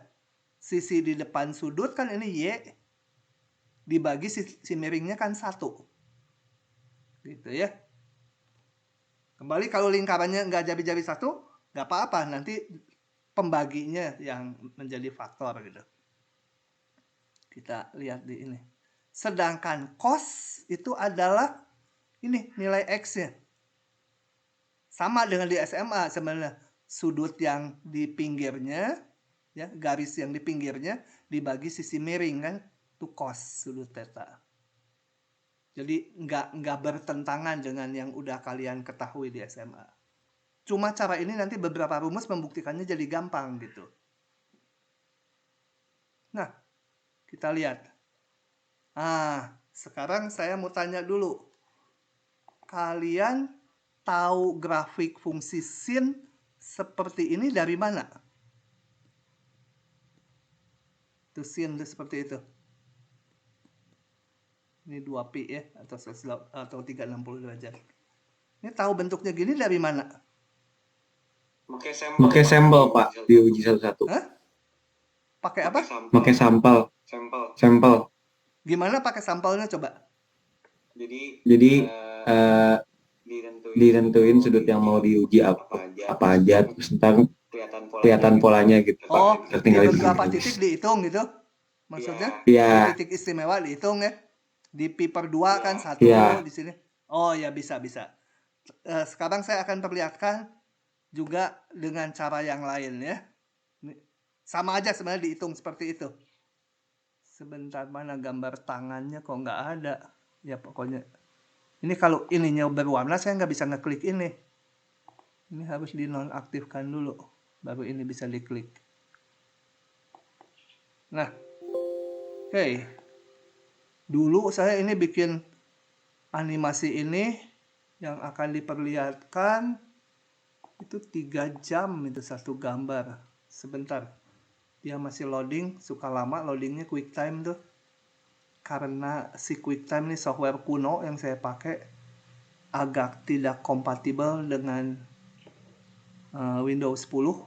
Speaker 1: Sisi di depan sudut kan ini Y, dibagi sisi miringnya kan 1. Gitu ya. Kembali kalau lingkarannya nggak jari-jari 1, nggak apa-apa. Nanti pembaginya yang menjadi faktor gitu. Kita lihat di ini. Sedangkan cos itu adalah ini nilai X-nya. Sama dengan di SMA sebenarnya. Sudut yang di pinggirnya, ya garis yang di pinggirnya dibagi sisi miring kan, itu cos sudut theta. Jadi nggak bertentangan dengan yang udah kalian ketahui di SMA. Cuma cara ini nanti beberapa rumus membuktikannya jadi gampang gitu. Nah, kita lihat. Sekarang saya mau tanya dulu. Kalian tahu grafik fungsi sin seperti ini dari mana? Itu sin itu seperti itu. Ini 2pi ya, atau 360 derajat. Ini tahu bentuknya gini dari mana?
Speaker 2: Pakai sampel, Pak, diuji satu-satu.
Speaker 1: Hah? Pakai apa?
Speaker 2: Pakai sampel. Sampel.
Speaker 1: Gimana pakai sampelnya coba?
Speaker 2: Jadi ditentuin sudut yang mau diuji apa aja, terus ntar kelihatan polanya gitu, Pak.
Speaker 1: Oh, di
Speaker 2: Tinggal
Speaker 1: beberapa titik dihitung gitu? Maksudnya?
Speaker 2: Iya.
Speaker 1: Di titik istimewa dihitung ya? Di pi per 2 kan 1
Speaker 2: Iya.
Speaker 1: di sini. Oh ya bisa. Sekarang saya akan perlihatkan juga dengan cara yang lain ya. Sama aja sebenarnya dihitung seperti itu. Sebentar, mana gambar tangannya kok nggak ada. Ya pokoknya. Ini kalau ininya berwarna saya nggak bisa ngeklik ini. Ini harus dinonaktifkan dulu. Baru ini bisa diklik. Nah. Oke. Dulu saya ini bikin animasi ini yang akan diperlihatkan itu 3 jam itu satu gambar. Sebentar. Dia masih loading, suka lama loadingnya QuickTime tuh. Karena si QuickTime ini software kuno yang saya pakai agak tidak kompatibel dengan Windows 10.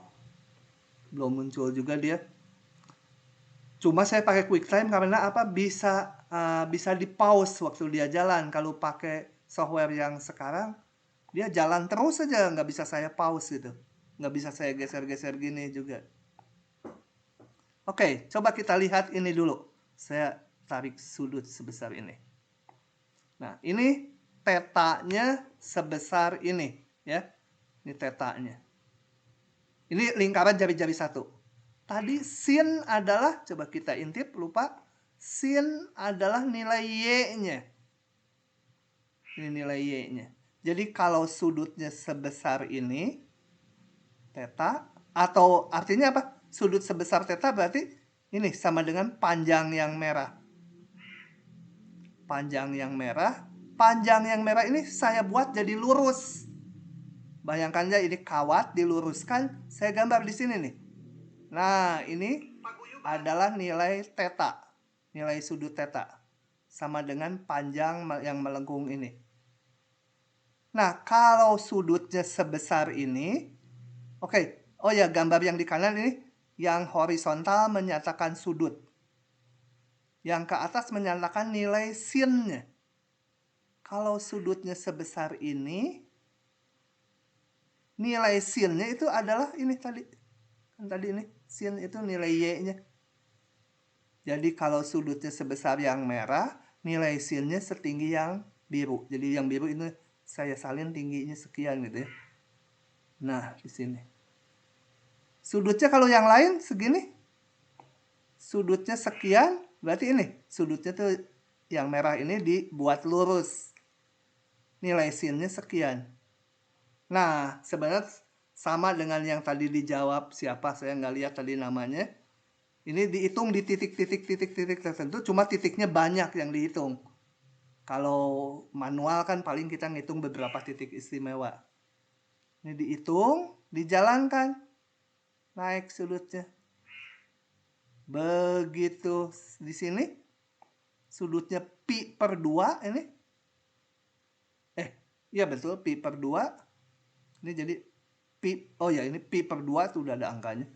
Speaker 1: Belum muncul juga dia. Cuma saya pakai QuickTime karena apa? Bisa di pause waktu dia jalan. Kalau pakai software yang sekarang, dia jalan terus aja, nggak bisa saya pause gitu. Nggak bisa saya geser-geser gini juga. Oke, coba kita lihat ini dulu. Saya tarik sudut sebesar ini. Nah, ini tetanya sebesar ini, ya. Ini tetanya. Ini lingkaran jari-jari 1. Tadi sin adalah, coba kita intip, lupa. Sin adalah nilai Y-nya. Ini nilai Y-nya. Jadi kalau sudutnya sebesar ini, theta, atau artinya apa? Sudut sebesar theta berarti ini sama dengan panjang yang merah. Panjang yang merah ini saya buat jadi lurus. Bayangkan aja ini kawat diluruskan, saya gambar di sini nih. Nah, ini adalah nilai theta, nilai sudut theta. Sama dengan panjang yang melengkung ini. Nah, kalau sudutnya sebesar ini, oke. Oh ya, gambar yang di kanan ini, yang horizontal menyatakan sudut. Yang ke atas menyatakan nilai sin-nya. Kalau sudutnya sebesar ini, nilai sin-nya itu adalah ini tadi. Kan tadi ini, sin itu nilai y-nya. Jadi kalau sudutnya sebesar yang merah, nilai sin-nya setinggi yang biru. Jadi yang biru ini saya salin tingginya sekian gitu ya. Nah, di sini. Sudutnya kalau yang lain segini. Sudutnya sekian, berarti ini. Sudutnya tuh yang merah ini dibuat lurus. Nilai sin-nya sekian. Nah, sebenarnya sama dengan yang tadi dijawab siapa, saya nggak lihat tadi namanya. Ini dihitung di titik-titik tertentu, cuma titiknya banyak yang dihitung. Kalau manual kan paling kita ngitung beberapa titik istimewa. Ini dihitung, dijalankan, naik sudutnya. Begitu di sini, sudutnya pi per 2 ini. Iya betul, pi per 2. Ini jadi pi, oh ya ini pi per 2 tuh udah ada angkanya.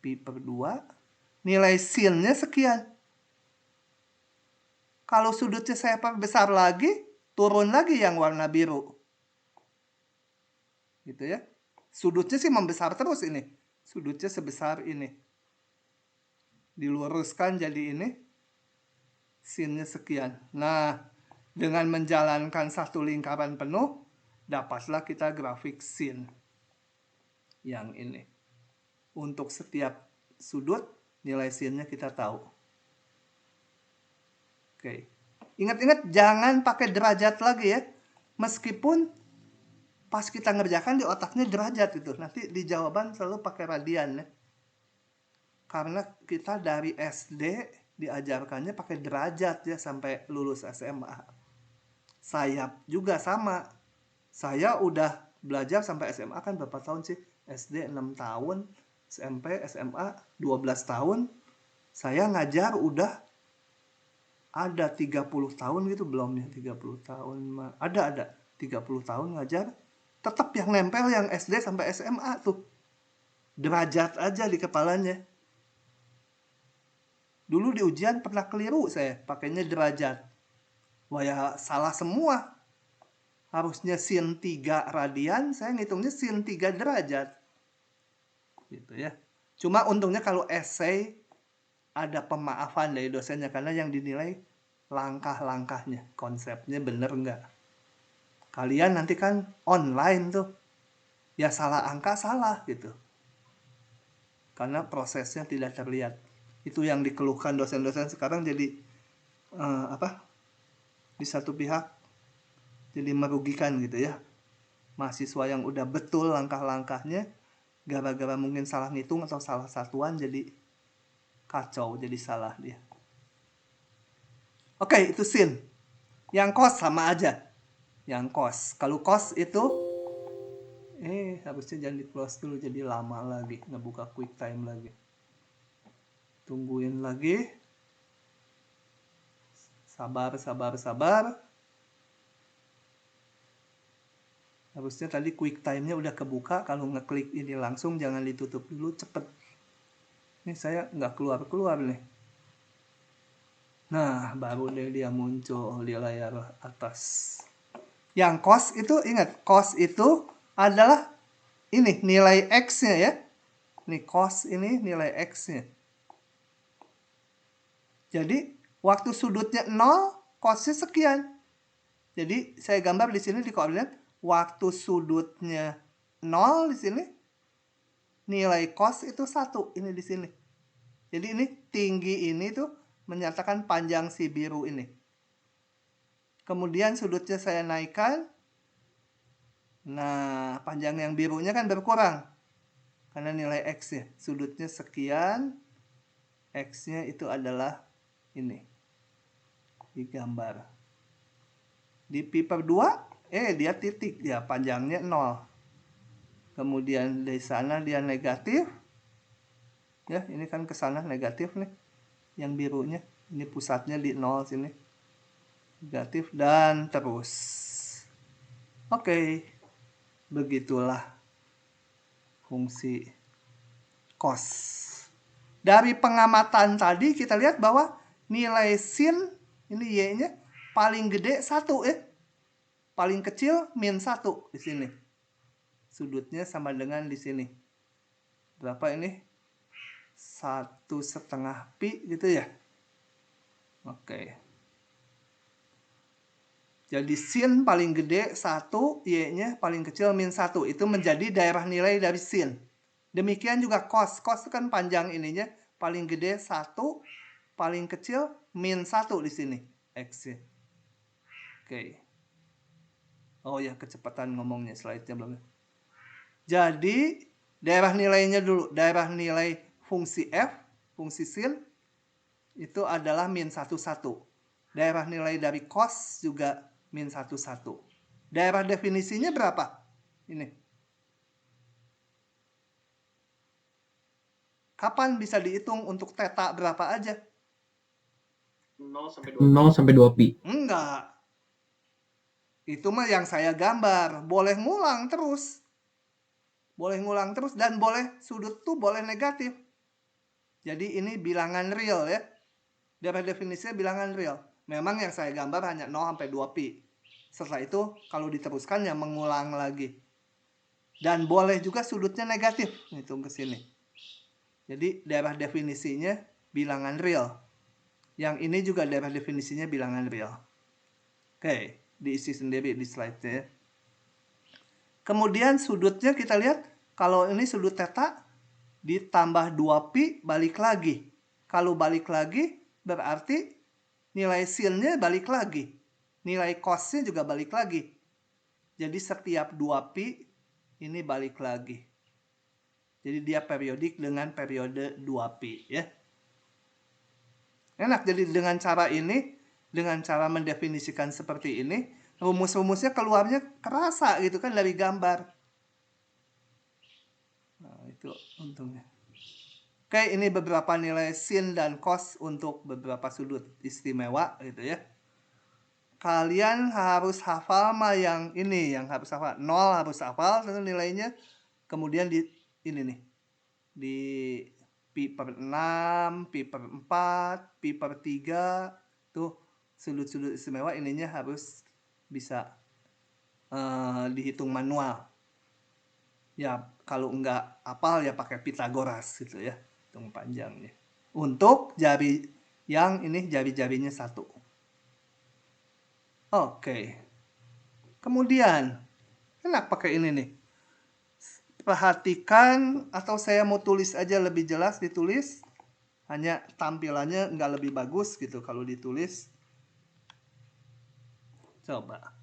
Speaker 1: Pi per 2. Nilai sin-nya sekian. Kalau sudutnya saya perbesar lagi, turun lagi yang warna biru. Gitu ya. Sudutnya sih membesar terus ini. Sudutnya sebesar ini. Diluruskan jadi ini. Sin-nya sekian. Nah, dengan menjalankan satu lingkaran penuh, dapatlah kita grafik sin. Yang ini. Untuk setiap sudut, nilai sin-nya kita tahu. Oke. Ingat-ingat jangan pakai derajat lagi ya. Meskipun pas kita ngerjakan di otaknya derajat gitu. Nanti di jawaban selalu pakai radian ya. Karena kita dari SD diajarkannya pakai derajat ya sampai lulus SMA. Saya juga sama. Saya udah belajar sampai SMA kan berapa tahun sih? SD 6 tahun, SMP, SMA 12 tahun. Saya ngajar udah ada 30 tahun gitu belum ya, 30 tahun. Ada 30 tahun ngajar. Tetap yang nempel yang SD sampai SMA tuh. Derajat aja di kepalanya. Dulu di ujian pernah keliru saya, pakainya derajat. Wah ya salah semua. Harusnya sin 3 radian, saya ngitungnya sin 3 derajat. Gitu ya. Cuma untungnya kalau esai ada pemaafan dari dosennya karena yang dinilai langkah-langkahnya, konsepnya bener nggak. Kalian nanti kan online tuh, ya salah angka salah gitu. Karena prosesnya tidak terlihat. Itu yang dikeluhkan dosen-dosen sekarang jadi di satu pihak jadi merugikan gitu ya. Mahasiswa yang udah betul langkah-langkahnya, gara-gara mungkin salah ngitung atau salah satuan jadi kacau, jadi salah dia. Oke, itu sin. Yang cos sama aja. Yang cos. Kalau cos itu harusnya jangan di close dulu, jadi lama lagi ngebuka quick time lagi. Tungguin lagi. Sabar. Harusnya tadi quick time-nya udah kebuka. Kalau ngeklik ini langsung jangan ditutup dulu, cepet. Ini saya nggak keluar nih. Nah, baru deh dia muncul di layar atas. Yang cos itu, ingat, cos itu adalah ini nilai X-nya ya. Ini cos ini nilai X-nya. Jadi, waktu sudutnya 0, cos-nya sekian. Jadi, saya gambar di sini di koordinat, waktu sudutnya 0 di sini, nilai cos itu 1, ini di sini. Jadi ini tinggi ini tuh menyatakan panjang si biru ini. Kemudian sudutnya saya naikkan, Nah, panjang yang birunya kan berkurang. Karena nilai X ya. Sudutnya sekian. X-nya itu adalah ini. Di gambar. Di pi per 2, dia titik. Ya, panjangnya 0. Kemudian dari sana dia negatif. Ya, ini kan ke sana negatif nih. Yang birunya. Ini pusatnya di 0 sini. Negatif dan terus. Oke. Begitulah fungsi cos. Dari pengamatan tadi kita lihat bahwa nilai sin, ini y-nya paling gede 1 ya. Paling kecil min 1 di sini. Sudutnya sama dengan di sini. Berapa ini? 1,5 pi gitu ya. Oke. Jadi sin paling gede 1, y-nya paling kecil min 1. Itu menjadi daerah nilai dari sin. Demikian juga cos. Cos kan panjang ininya. Paling gede 1, paling kecil min 1 di sini. X-nya. Oke. Oh ya, kecepatan ngomongnya, slide-nya belum. Jadi, daerah nilainya dulu. Daerah nilai fungsi f, fungsi sin, itu adalah min 1, 1. Daerah nilai dari cos juga min 1, 1. Daerah definisinya berapa? Ini. Kapan bisa dihitung untuk theta berapa aja?
Speaker 2: 0 sampai 2 pi.
Speaker 1: Enggak. Itu mah yang saya gambar. Boleh ngulang terus. Boleh ngulang terus dan boleh sudut tuh boleh negatif. Jadi ini bilangan real ya. Daerah definisinya bilangan real. Memang yang saya gambar hanya 0 sampai 2 pi. Setelah itu kalau diteruskan ya mengulang lagi. Dan boleh juga sudutnya negatif. Hitung ke sini. Jadi daerah definisinya bilangan real. Yang ini juga daerah definisinya bilangan real. Oke, diisi sendiri di slide-nya. Kemudian sudutnya kita lihat. Kalau ini sudut theta ditambah 2 pi balik lagi. Kalau balik lagi berarti nilai sin-nya balik lagi. Nilai cos-nya juga balik lagi. Jadi setiap 2 pi ini balik lagi. Jadi dia periodik dengan periode 2 pi ya. Enak, jadi dengan cara ini, dengan cara mendefinisikan seperti ini, rumus-rumusnya keluarnya kerasa gitu kan dari gambar. Nah, itu untungnya. Oke, ini beberapa nilai sin dan cos untuk beberapa sudut istimewa gitu ya. Kalian harus hafal mah yang ini, yang harus hafal. 0 harus hafal nilainya. Kemudian di ini nih. Di pi per 6, pi per 4, pi per 3. Tuh sudut-sudut istimewa ininya harus bisa dihitung manual. Ya, kalau enggak hafal ya pakai Pitagoras gitu ya. Hitung panjangnya. Untuk jari yang ini jari-jarinya 1. Oke. Kemudian, enak pakai ini nih. Perhatikan, atau saya mau tulis aja lebih jelas ditulis. Hanya tampilannya nggak lebih bagus gitu kalau ditulis. Coba.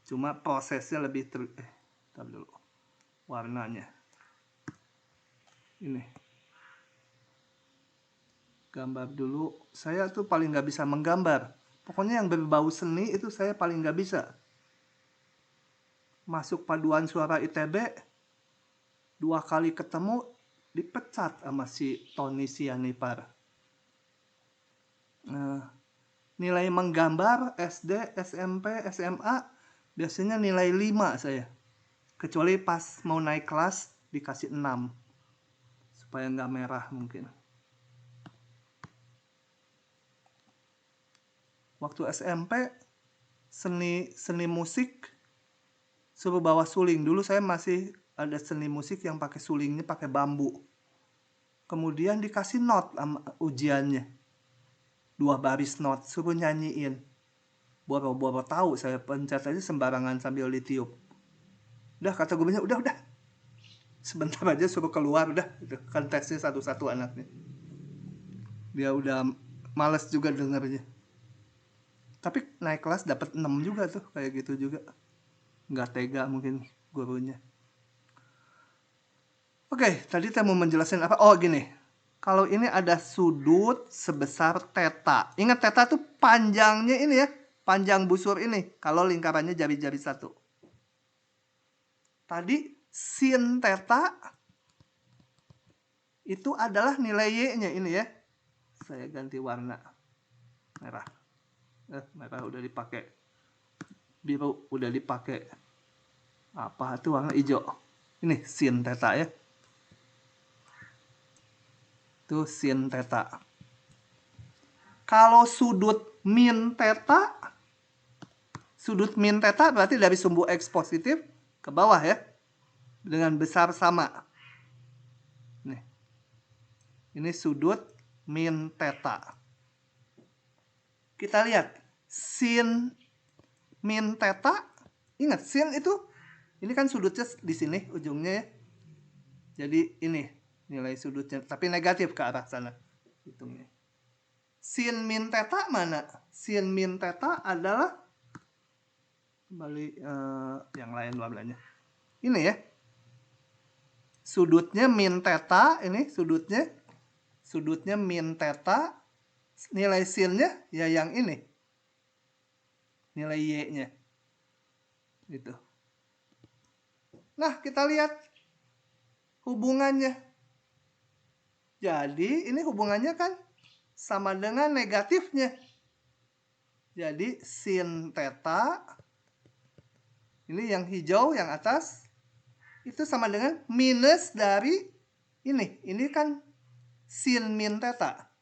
Speaker 1: Cuma prosesnya lebih tar dulu. Warnanya. Ini. Gambar dulu. Saya tuh paling nggak bisa menggambar. Pokoknya yang berbau seni itu saya paling nggak bisa. Masuk paduan suara ITB, 2 kali ketemu dipecat sama si Tony Sianipar. Nilai menggambar SD, SMP, SMA biasanya nilai 5 saya. Kecuali pas mau naik kelas dikasih 6. Supaya nggak merah mungkin. Waktu SMP seni musik suruh bawa suling. Dulu saya masih ada seni musik yang pakai sulingnya pakai bambu. Kemudian dikasih not ujiannya. 2 baris not suruh nyanyiin. Boro-boro tahu saya pencet aja sembarangan sambil ditiup. Udah kata gurunya udah. Sebentar aja suruh keluar udah. Kan tesnya satu-satu anaknya. Dia udah males juga dengarnya. Tapi naik kelas dapat 6 juga tuh kayak gitu juga. Nggak tega mungkin. gurunya. Oke, tadi saya mau menjelaskan apa? Oh, gini. Kalau ini ada sudut sebesar theta. Ingat theta tuh panjangnya ini ya. Panjang busur ini. Kalau lingkarannya jari-jari satu. Tadi sin theta itu adalah nilai Y-nya ini ya. Saya ganti warna. Merah. Merah udah dipakai. Biru udah dipakai. Apa itu warna hijau? Ini sin theta ya. Itu sin theta. Kalau sudut min theta, sudut min theta berarti dari sumbu X positif ke bawah ya. Dengan besar sama. Nih. Ini sudut min theta. Kita lihat. Sin min theta. Ingat, sin itu, ini kan sudutnya di sini ujungnya ya. Jadi ini nilai sudutnya. Tapi negatif ke arah sana. Hitungnya. Sin min theta mana? Sin min theta adalah kembali yang lain warnanya. Ini ya. Sudutnya min theta, ini sudutnya min theta, nilai sinnya ya yang ini. Nilai Y-nya. Gitu. Nah, kita lihat hubungannya. Jadi, ini hubungannya kan sama dengan negatifnya. Jadi, sin theta, ini yang hijau, yang atas, itu sama dengan minus dari ini. Ini kan sin min theta.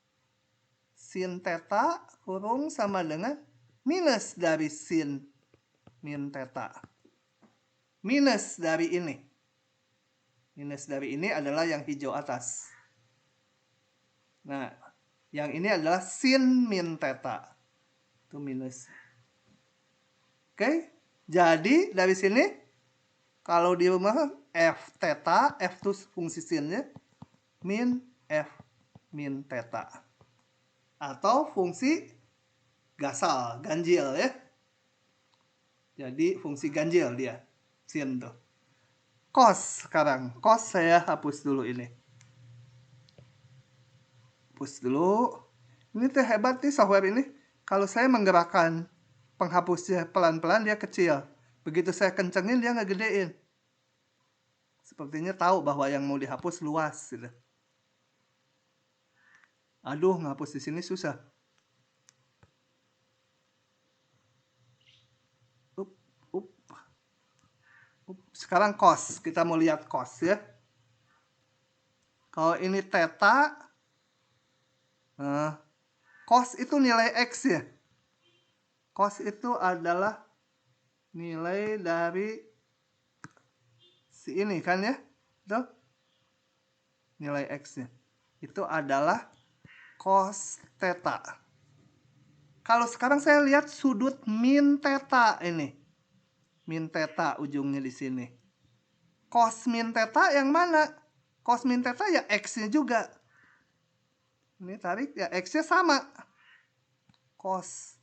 Speaker 1: Sin theta kurung sama dengan minus dari sin min theta. Minus dari ini. Minus dari ini adalah yang hijau atas. Nah, yang ini adalah sin min theta. Itu minus. Oke, jadi dari sini kalau di rumah f theta, f itu fungsi sinnya, min f min theta. Atau fungsi gasal, ganjil ya. Jadi fungsi ganjil dia, sin tuh. Cos sekarang, cos saya hapus dulu ini. Hapus dulu. Ini tuh hebat nih software ini. Kalau saya menggerakkan penghapusnya pelan-pelan dia kecil. Begitu saya kencengin dia ngegedein. Sepertinya tahu bahwa yang mau dihapus luas gitu. Aduh, ngapus di sini susah. Sekarang cos, kita mau lihat cos ya. Kalau ini theta, cos itu nilai X ya. Cos itu adalah nilai dari si ini kan ya. Tuh. Nilai X-nya. Itu adalah cos theta. Kalau sekarang saya lihat sudut min theta ini. Min theta ujungnya di sini. Cos min theta yang mana? Cos min theta ya X-nya juga. Ini tarik ya X-nya sama. Cos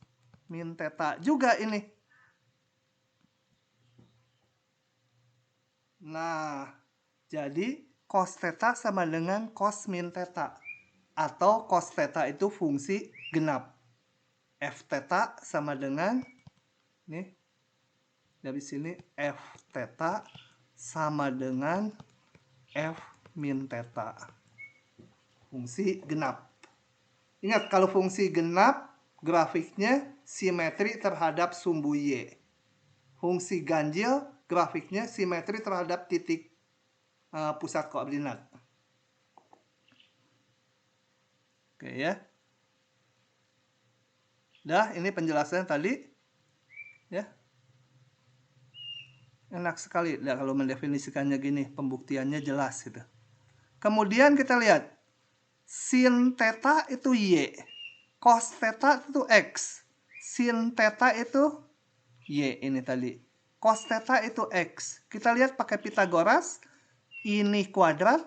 Speaker 1: min theta juga ini. Nah, jadi cos theta sama dengan cos min theta. Atau cos theta itu fungsi genap. F theta sama dengan nih. Dari sini f theta sama dengan f min theta. Fungsi genap. Ingat kalau fungsi genap grafiknya simetri terhadap sumbu Y. Fungsi ganjil grafiknya simetri terhadap titik pusat koordinat. Oke ya. Dah, ini penjelasan tadi. Ya. Enak sekali kalau mendefinisikannya gini, pembuktiannya jelas gitu. Kemudian kita lihat sin theta itu Y, cos theta itu X, sin theta itu Y ini tadi, cos theta itu X. Kita lihat pakai Pitagoras, ini kuadrat,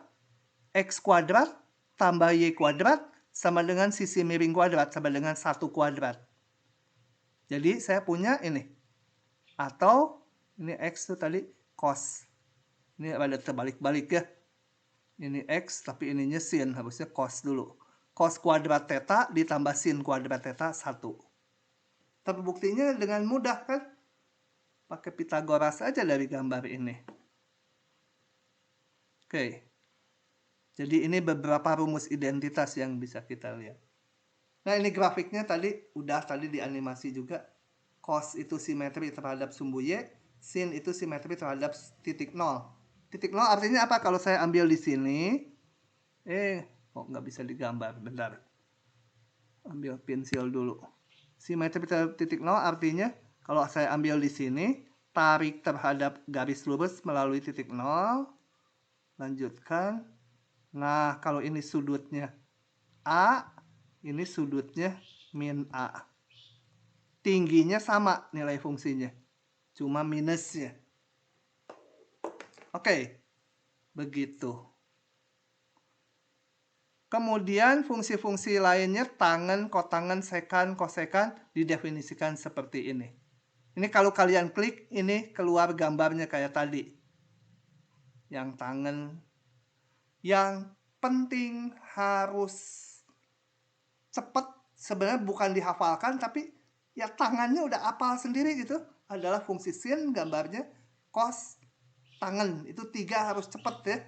Speaker 1: X kuadrat tambah Y kuadrat sama dengan sisi miring kuadrat sama dengan 1 kuadrat. Jadi saya punya ini, atau ini X itu tadi, cos. Ini ada terbalik-balik ya. Ini X tapi ininya sin, harusnya cos dulu. Cos kuadrat theta ditambah sin kuadrat theta 1. Terbuktinya dengan mudah kan? Pakai Pitagoras aja dari gambar ini. Oke. Jadi ini beberapa rumus identitas yang bisa kita lihat. Nah ini grafiknya tadi dianimasi juga. Cos itu simetri terhadap sumbu Y, sin itu simetri terhadap titik 0. Titik 0 artinya apa? Kalau saya ambil di sini, kok nggak bisa digambar, bentar. Ambil pensil dulu. Simetri terhadap titik 0 artinya kalau saya ambil di sini, tarik terhadap garis lurus melalui titik 0, lanjutkan. Nah, kalau ini sudutnya A, ini sudutnya min A. Tingginya sama nilai fungsinya, cuma minusnya. Oke, begitu. Kemudian fungsi-fungsi lainnya tangen, kotangen, sekan, kosekan didefinisikan seperti ini. Ini kalau kalian klik, ini keluar gambarnya kayak tadi. Yang tangen, yang penting harus cepat, sebenarnya bukan dihafalkan, tapi ya tangannya udah apal sendiri gitu. Adalah fungsi sin, gambarnya cos, tangen. Itu 3 harus cepat ya.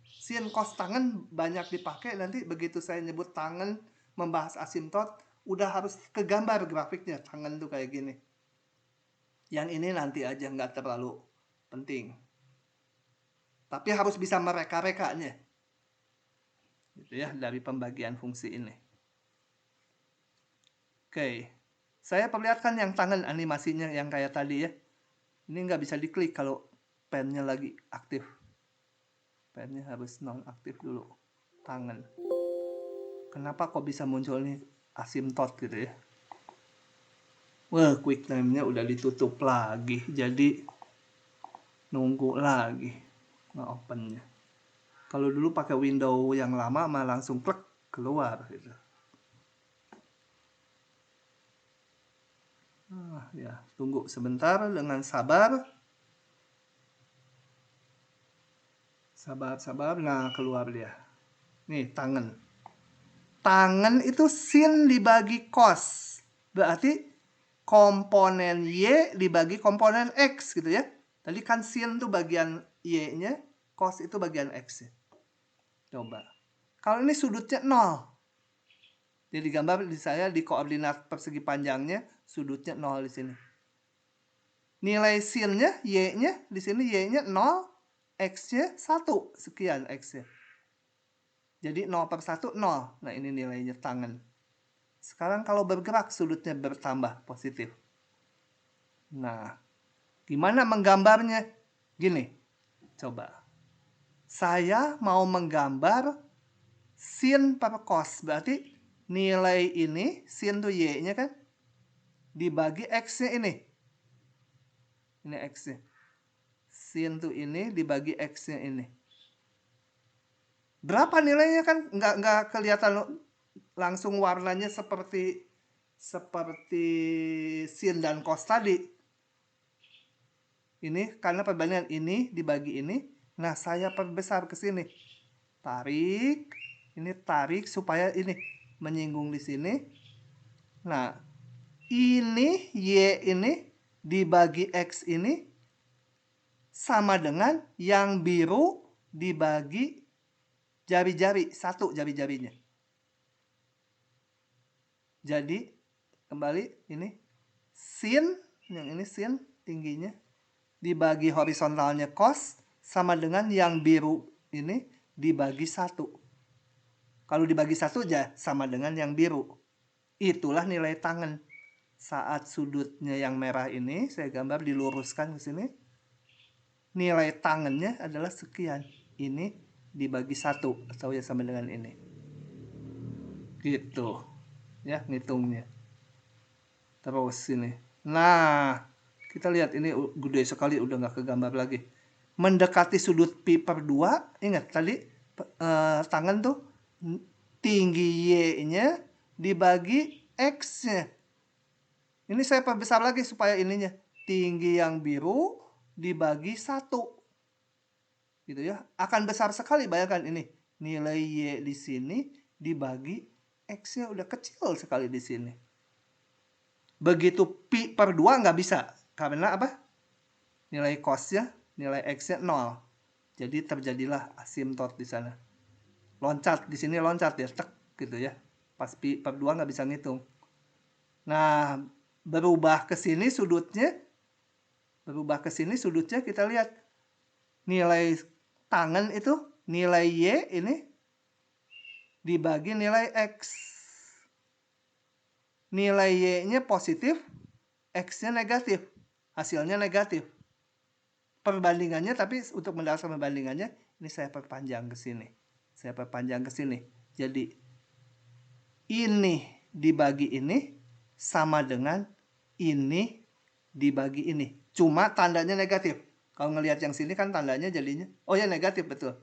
Speaker 1: Sin, cos, tangen banyak dipakai, nanti begitu saya nyebut tangen, membahas asimtot, udah harus kegambar grafiknya, tangen tuh kayak gini. Yang ini nanti aja, nggak terlalu penting. Tapi harus bisa mereka-rekanya. Gitu ya, dari pembagian fungsi ini. Oke, saya perlihatkan yang tangan animasinya yang kayak tadi ya. Ini nggak bisa diklik kalau pennya lagi aktif. Pennya harus non-aktif dulu. Tangan. Kenapa kok bisa muncul nih asimtot gitu ya? Wah, quick time-nya udah ditutup lagi. Jadi nunggu lagi nge-open-nya. Kalau dulu pakai window yang lama mah langsung plek keluar gitu. Ya, tunggu sebentar dengan sabar. Sabar. Nah, keluar dia. Nih, tangan. Tangan itu sin dibagi cos. Berarti komponen Y dibagi komponen X gitu ya. Tadi kan sin tuh bagian Y-nya, cos itu bagian X-nya. Coba. Kalau ini sudutnya 0. Jadi gambar di saya di koordinat persegi panjangnya sudutnya 0 di sini. Nilai sin-nya, Y-nya di sini Y-nya 0, X-nya 1 sekian X-nya. Jadi 0/1 0. Nah, ini nilainya tangan. Sekarang kalau bergerak sudutnya bertambah positif. Nah, gimana menggambarnya? Gini. Coba. Saya mau menggambar sin per cos. Berarti nilai ini, sin tuh Y-nya kan, dibagi X-nya ini. Ini X-nya. Sin tuh ini dibagi X-nya ini. Berapa nilainya kan? Nggak kelihatan langsung warnanya seperti sin dan cos tadi. Ini karena perbandingan ini dibagi ini. Nah, saya perbesar ke sini. Tarik. Ini tarik supaya ini menyinggung di sini. Nah, ini Y ini dibagi X ini sama dengan yang biru dibagi jari-jari, 1 jari-jarinya. Jadi, kembali ini sin, yang ini sin tingginya, dibagi horizontalnya cos, sama dengan yang biru ini dibagi 1. Kalau dibagi 1 aja sama dengan yang biru. Itulah nilai tangan. Saat sudutnya yang merah ini, saya gambar diluruskan ke sini. Nilai tangannya adalah sekian. Ini dibagi 1 atau ya sama dengan ini. Gitu. Ya, ngitungnya. Terus ini. Nah, kita lihat ini gede sekali, udah nggak kegambar lagi. Mendekati sudut pi per 2. Ingat tadi tangan tuh tinggi Y-nya dibagi X-nya. Ini saya perbesar lagi supaya ininya tinggi yang biru dibagi 1. gitu ya, akan besar sekali. Bayangkan ini, nilai Y di sini dibagi X-nya udah kecil sekali di sini. Begitu pi per 2 nggak bisa. Karena apa? Nilai cos-nya, nilai X-nya 0. Jadi terjadilah asimtot di sana. Loncat, di sini loncat ya, tek gitu ya. Pas pi per 2 nggak bisa ngitung. Nah, berubah ke sini sudutnya kita lihat nilai tangen itu, nilai Y ini dibagi nilai X. Nilai Y-nya positif, X-nya negatif. Hasilnya negatif. Perbandingannya, tapi untuk mendapatkan perbandingannya, ini saya perpanjang ke sini. Jadi, ini dibagi ini sama dengan ini dibagi ini. Cuma tandanya negatif. Kalau ngelihat yang sini kan tandanya jadinya, oh ya negatif, betul.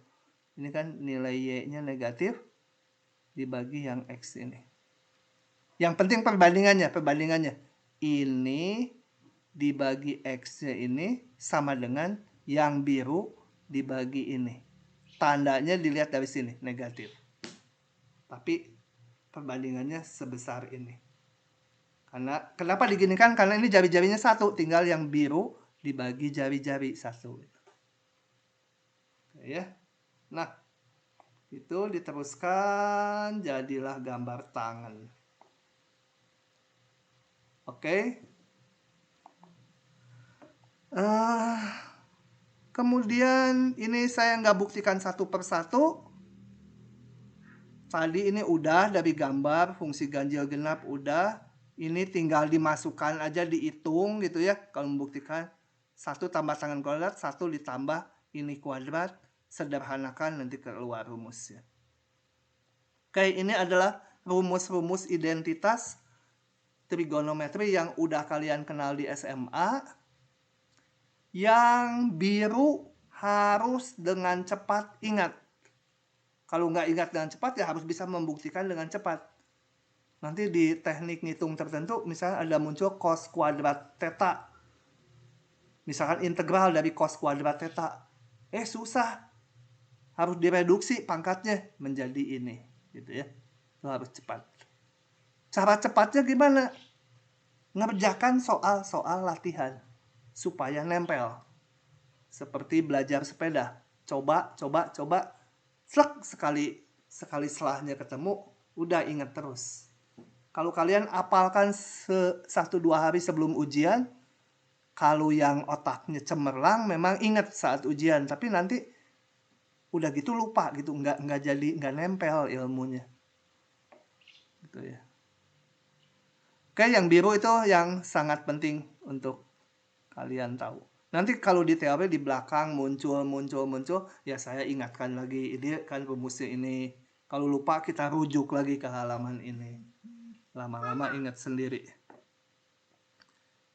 Speaker 1: Ini kan nilai Y-nya negatif dibagi yang X ini. Yang penting perbandingannya. Ini dibagi X-nya ini sama dengan yang biru dibagi ini. Tandanya dilihat dari sini, negatif. Tapi perbandingannya sebesar ini. Kenapa diginikan? Karena ini jari-jarinya satu, tinggal yang biru dibagi jari-jari satu. Oke ya. Nah, itu diteruskan, jadilah gambar tangan. Oke. Kemudian ini saya nggak buktikan satu persatu. Tadi ini udah dari gambar fungsi ganjil genap udah. Ini tinggal dimasukkan aja, dihitung gitu ya. Kalau membuktikan 1 tambah tangan kuadrat, 1 ditambah ini kuadrat, sederhanakan nanti keluar rumusnya. Oke, ini adalah rumus-rumus identitas trigonometri yang udah kalian kenal di SMA. Yang biru harus dengan cepat ingat. Kalau nggak ingat dengan cepat ya harus bisa membuktikan dengan cepat. Nanti di teknik ngitung tertentu misalnya ada muncul cos kuadrat theta. Misalkan integral dari cos kuadrat theta. Susah. Harus direduksi pangkatnya menjadi ini. Gitu ya. Itu harus cepat. Cara cepatnya gimana? Ngerjakan soal-soal latihan. Supaya nempel. Seperti belajar sepeda. Coba. Slek sekali setelahnya ketemu, udah ingat terus. Kalau kalian apalkan 1-2 hari sebelum ujian, kalau yang otaknya cemerlang memang ingat saat ujian, tapi nanti udah gitu lupa gitu, nggak nempel ilmunya. Gitu ya. Oke, yang biru itu yang sangat penting untuk kalian tahu. Nanti kalau di teori di belakang muncul, ya saya ingatkan lagi, ini kan rumusnya ini. Kalau lupa kita rujuk lagi ke halaman ini. Lama-lama ingat sendiri.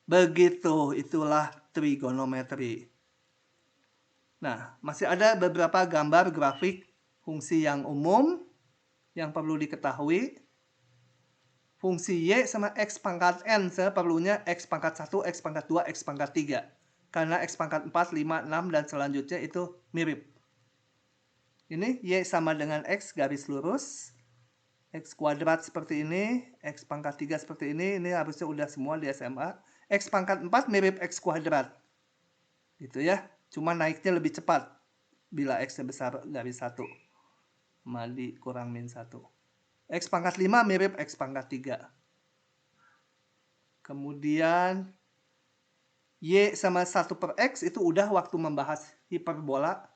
Speaker 1: Begitu, itulah trigonometri. Nah, masih ada beberapa gambar grafik fungsi yang umum yang perlu diketahui. Fungsi Y sama X pangkat N, saya perlunya X pangkat 1, X pangkat 2, X pangkat 3. Karena X pangkat 4, 5, 6, dan selanjutnya itu mirip. Ini Y sama dengan X garis lurus. X kuadrat seperti ini. X pangkat 3 seperti ini. Ini harusnya udah semua di SMA. X pangkat 4 mirip X kuadrat. Gitu ya. Cuma naiknya lebih cepat. Bila X-nya besar dari 1. Mali kurang min 1. X pangkat 5 mirip X pangkat 3. Kemudian Y sama 1 per X itu udah waktu membahas hiperbola.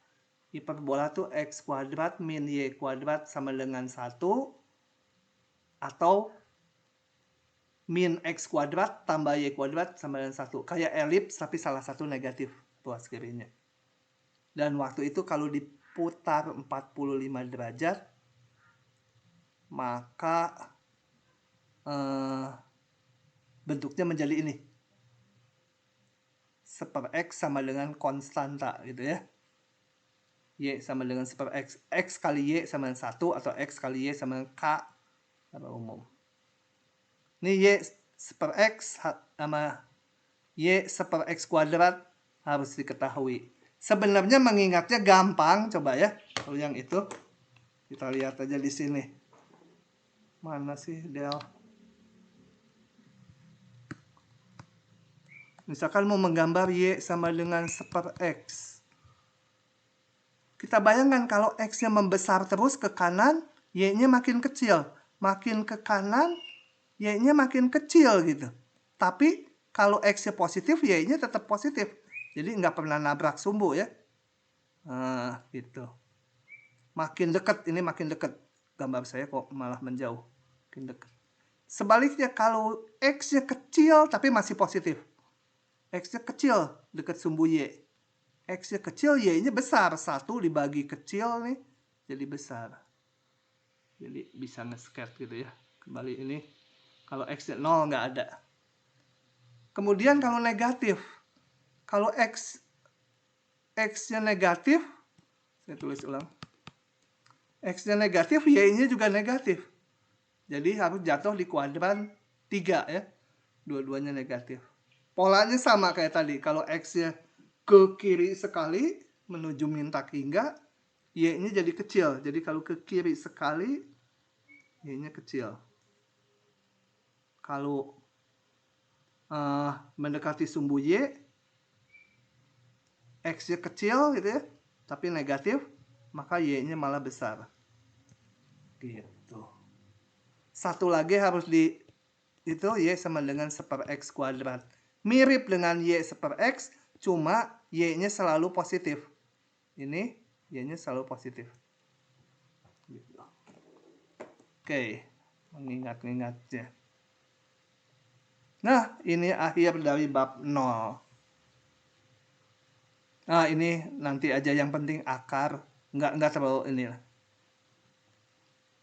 Speaker 1: Hiperbola tuh X kuadrat min Y kuadrat sama dengan 1. Atau min X kuadrat tambah Y kuadrat sama dengan 1. Kayak elips tapi salah satu negatif tuas kirinya. Dan waktu itu kalau diputar 45 derajat, maka bentuknya menjadi ini. 1/X sama dengan konstanta gitu ya. Y sama dengan 1/X. X kali Y sama dengan 1 atau X kali Y sama dengan K secara umum. Ini Y 1/X sama Y 1/X kuadrat harus diketahui. Sebenarnya mengingatnya gampang, coba ya. Kalau yang itu kita lihat aja di sini. Mana sih Del? Misalkan mau menggambar Y sama dengan 1/X. Kita bayangkan kalau X-nya membesar terus ke kanan, Y-nya makin kecil. Makin ke kanan, Y-nya makin kecil gitu. Tapi kalau X-nya positif, Y-nya tetap positif. Jadi nggak pernah nabrak sumbu ya. Nah, gitu. Makin dekat, ini makin dekat. Gambar saya kok malah menjauh. Makin dekat. Sebaliknya kalau X-nya kecil tapi masih positif. X-nya kecil dekat sumbu Y. X-nya kecil, Y-nya besar. 1 dibagi kecil nih, jadi besar. Jadi bisa nge-sketch gitu ya. Kembali ini. Kalau X-nya 0 nggak ada. Kemudian kalau negatif. Kalau X-nya negatif. Saya tulis ulang. X-nya negatif, Y-nya juga negatif. Jadi harus jatuh di kuadran 3 ya. Dua-duanya negatif. Polanya sama kayak tadi. Kalau X-nya ke kiri sekali menuju minta hingga, Y-nya jadi kecil. Jadi kalau ke kiri sekali, Y-nya kecil. Kalau mendekati sumbu Y, X-nya kecil gitu ya, tapi negatif, maka Y-nya malah besar. Gitu. Satu lagi harus itu Y sama dengan 1/X kuadrat. Mirip dengan Y 1/X, cuma Y-nya selalu positif. Ini Y-nya selalu positif. Gitu. Oke, mengingat-ingatnya. Nah, ini akhir dari bab 0. Nah, ini nanti aja yang penting akar. Nggak terlalu ini lah.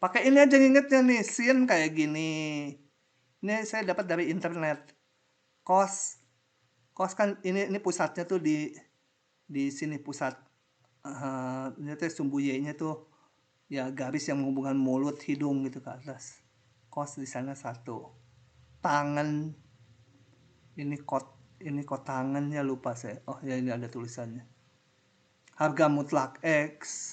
Speaker 1: Pakai ini aja ingetnya nih, sin kayak gini. Ini saya dapat dari internet. Cos kan ini pusatnya tuh di sini pusat. Ini tuh sumbu Y-nya tuh ya garis yang menghubungkan mulut, hidung gitu ke atas. Cos di sana 1. Tangan ini kok tangannya lupa saya. Oh ya, ini ada tulisannya. Harga mutlak X.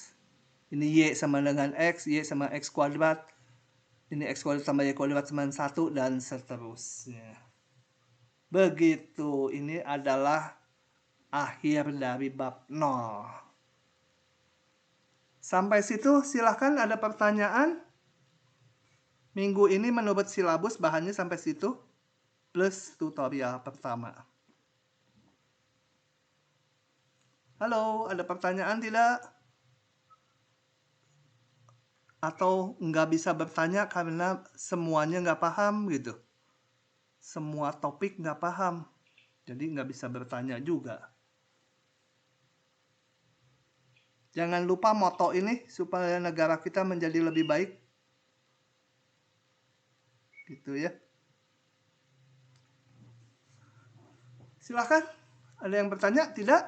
Speaker 1: Ini Y sama dengan X, Y sama X kuadrat. Ini X kuadrat tambah Y kuadrat sama 1 dan seterusnya. Begitu, ini adalah akhir dari bab 0. Sampai situ silahkan ada pertanyaan. Minggu ini menurut silabus bahannya sampai situ. Plus tutorial pertama. Halo, ada pertanyaan tidak? Atau nggak bisa bertanya karena semuanya nggak paham gitu. Semua topik nggak paham. Jadi nggak bisa bertanya juga. Jangan lupa moto ini supaya negara kita menjadi lebih baik. Gitu ya. Silahkan. Ada yang bertanya? Tidak?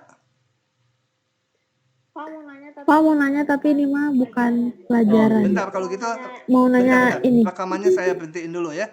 Speaker 3: Pak mau nanya tapi ini mah bukan pelajaran.
Speaker 1: Bentar kalau gitu.
Speaker 3: Mau nanya
Speaker 1: Bentar.
Speaker 3: ini.
Speaker 1: Rekamannya saya berhentiin dulu ya.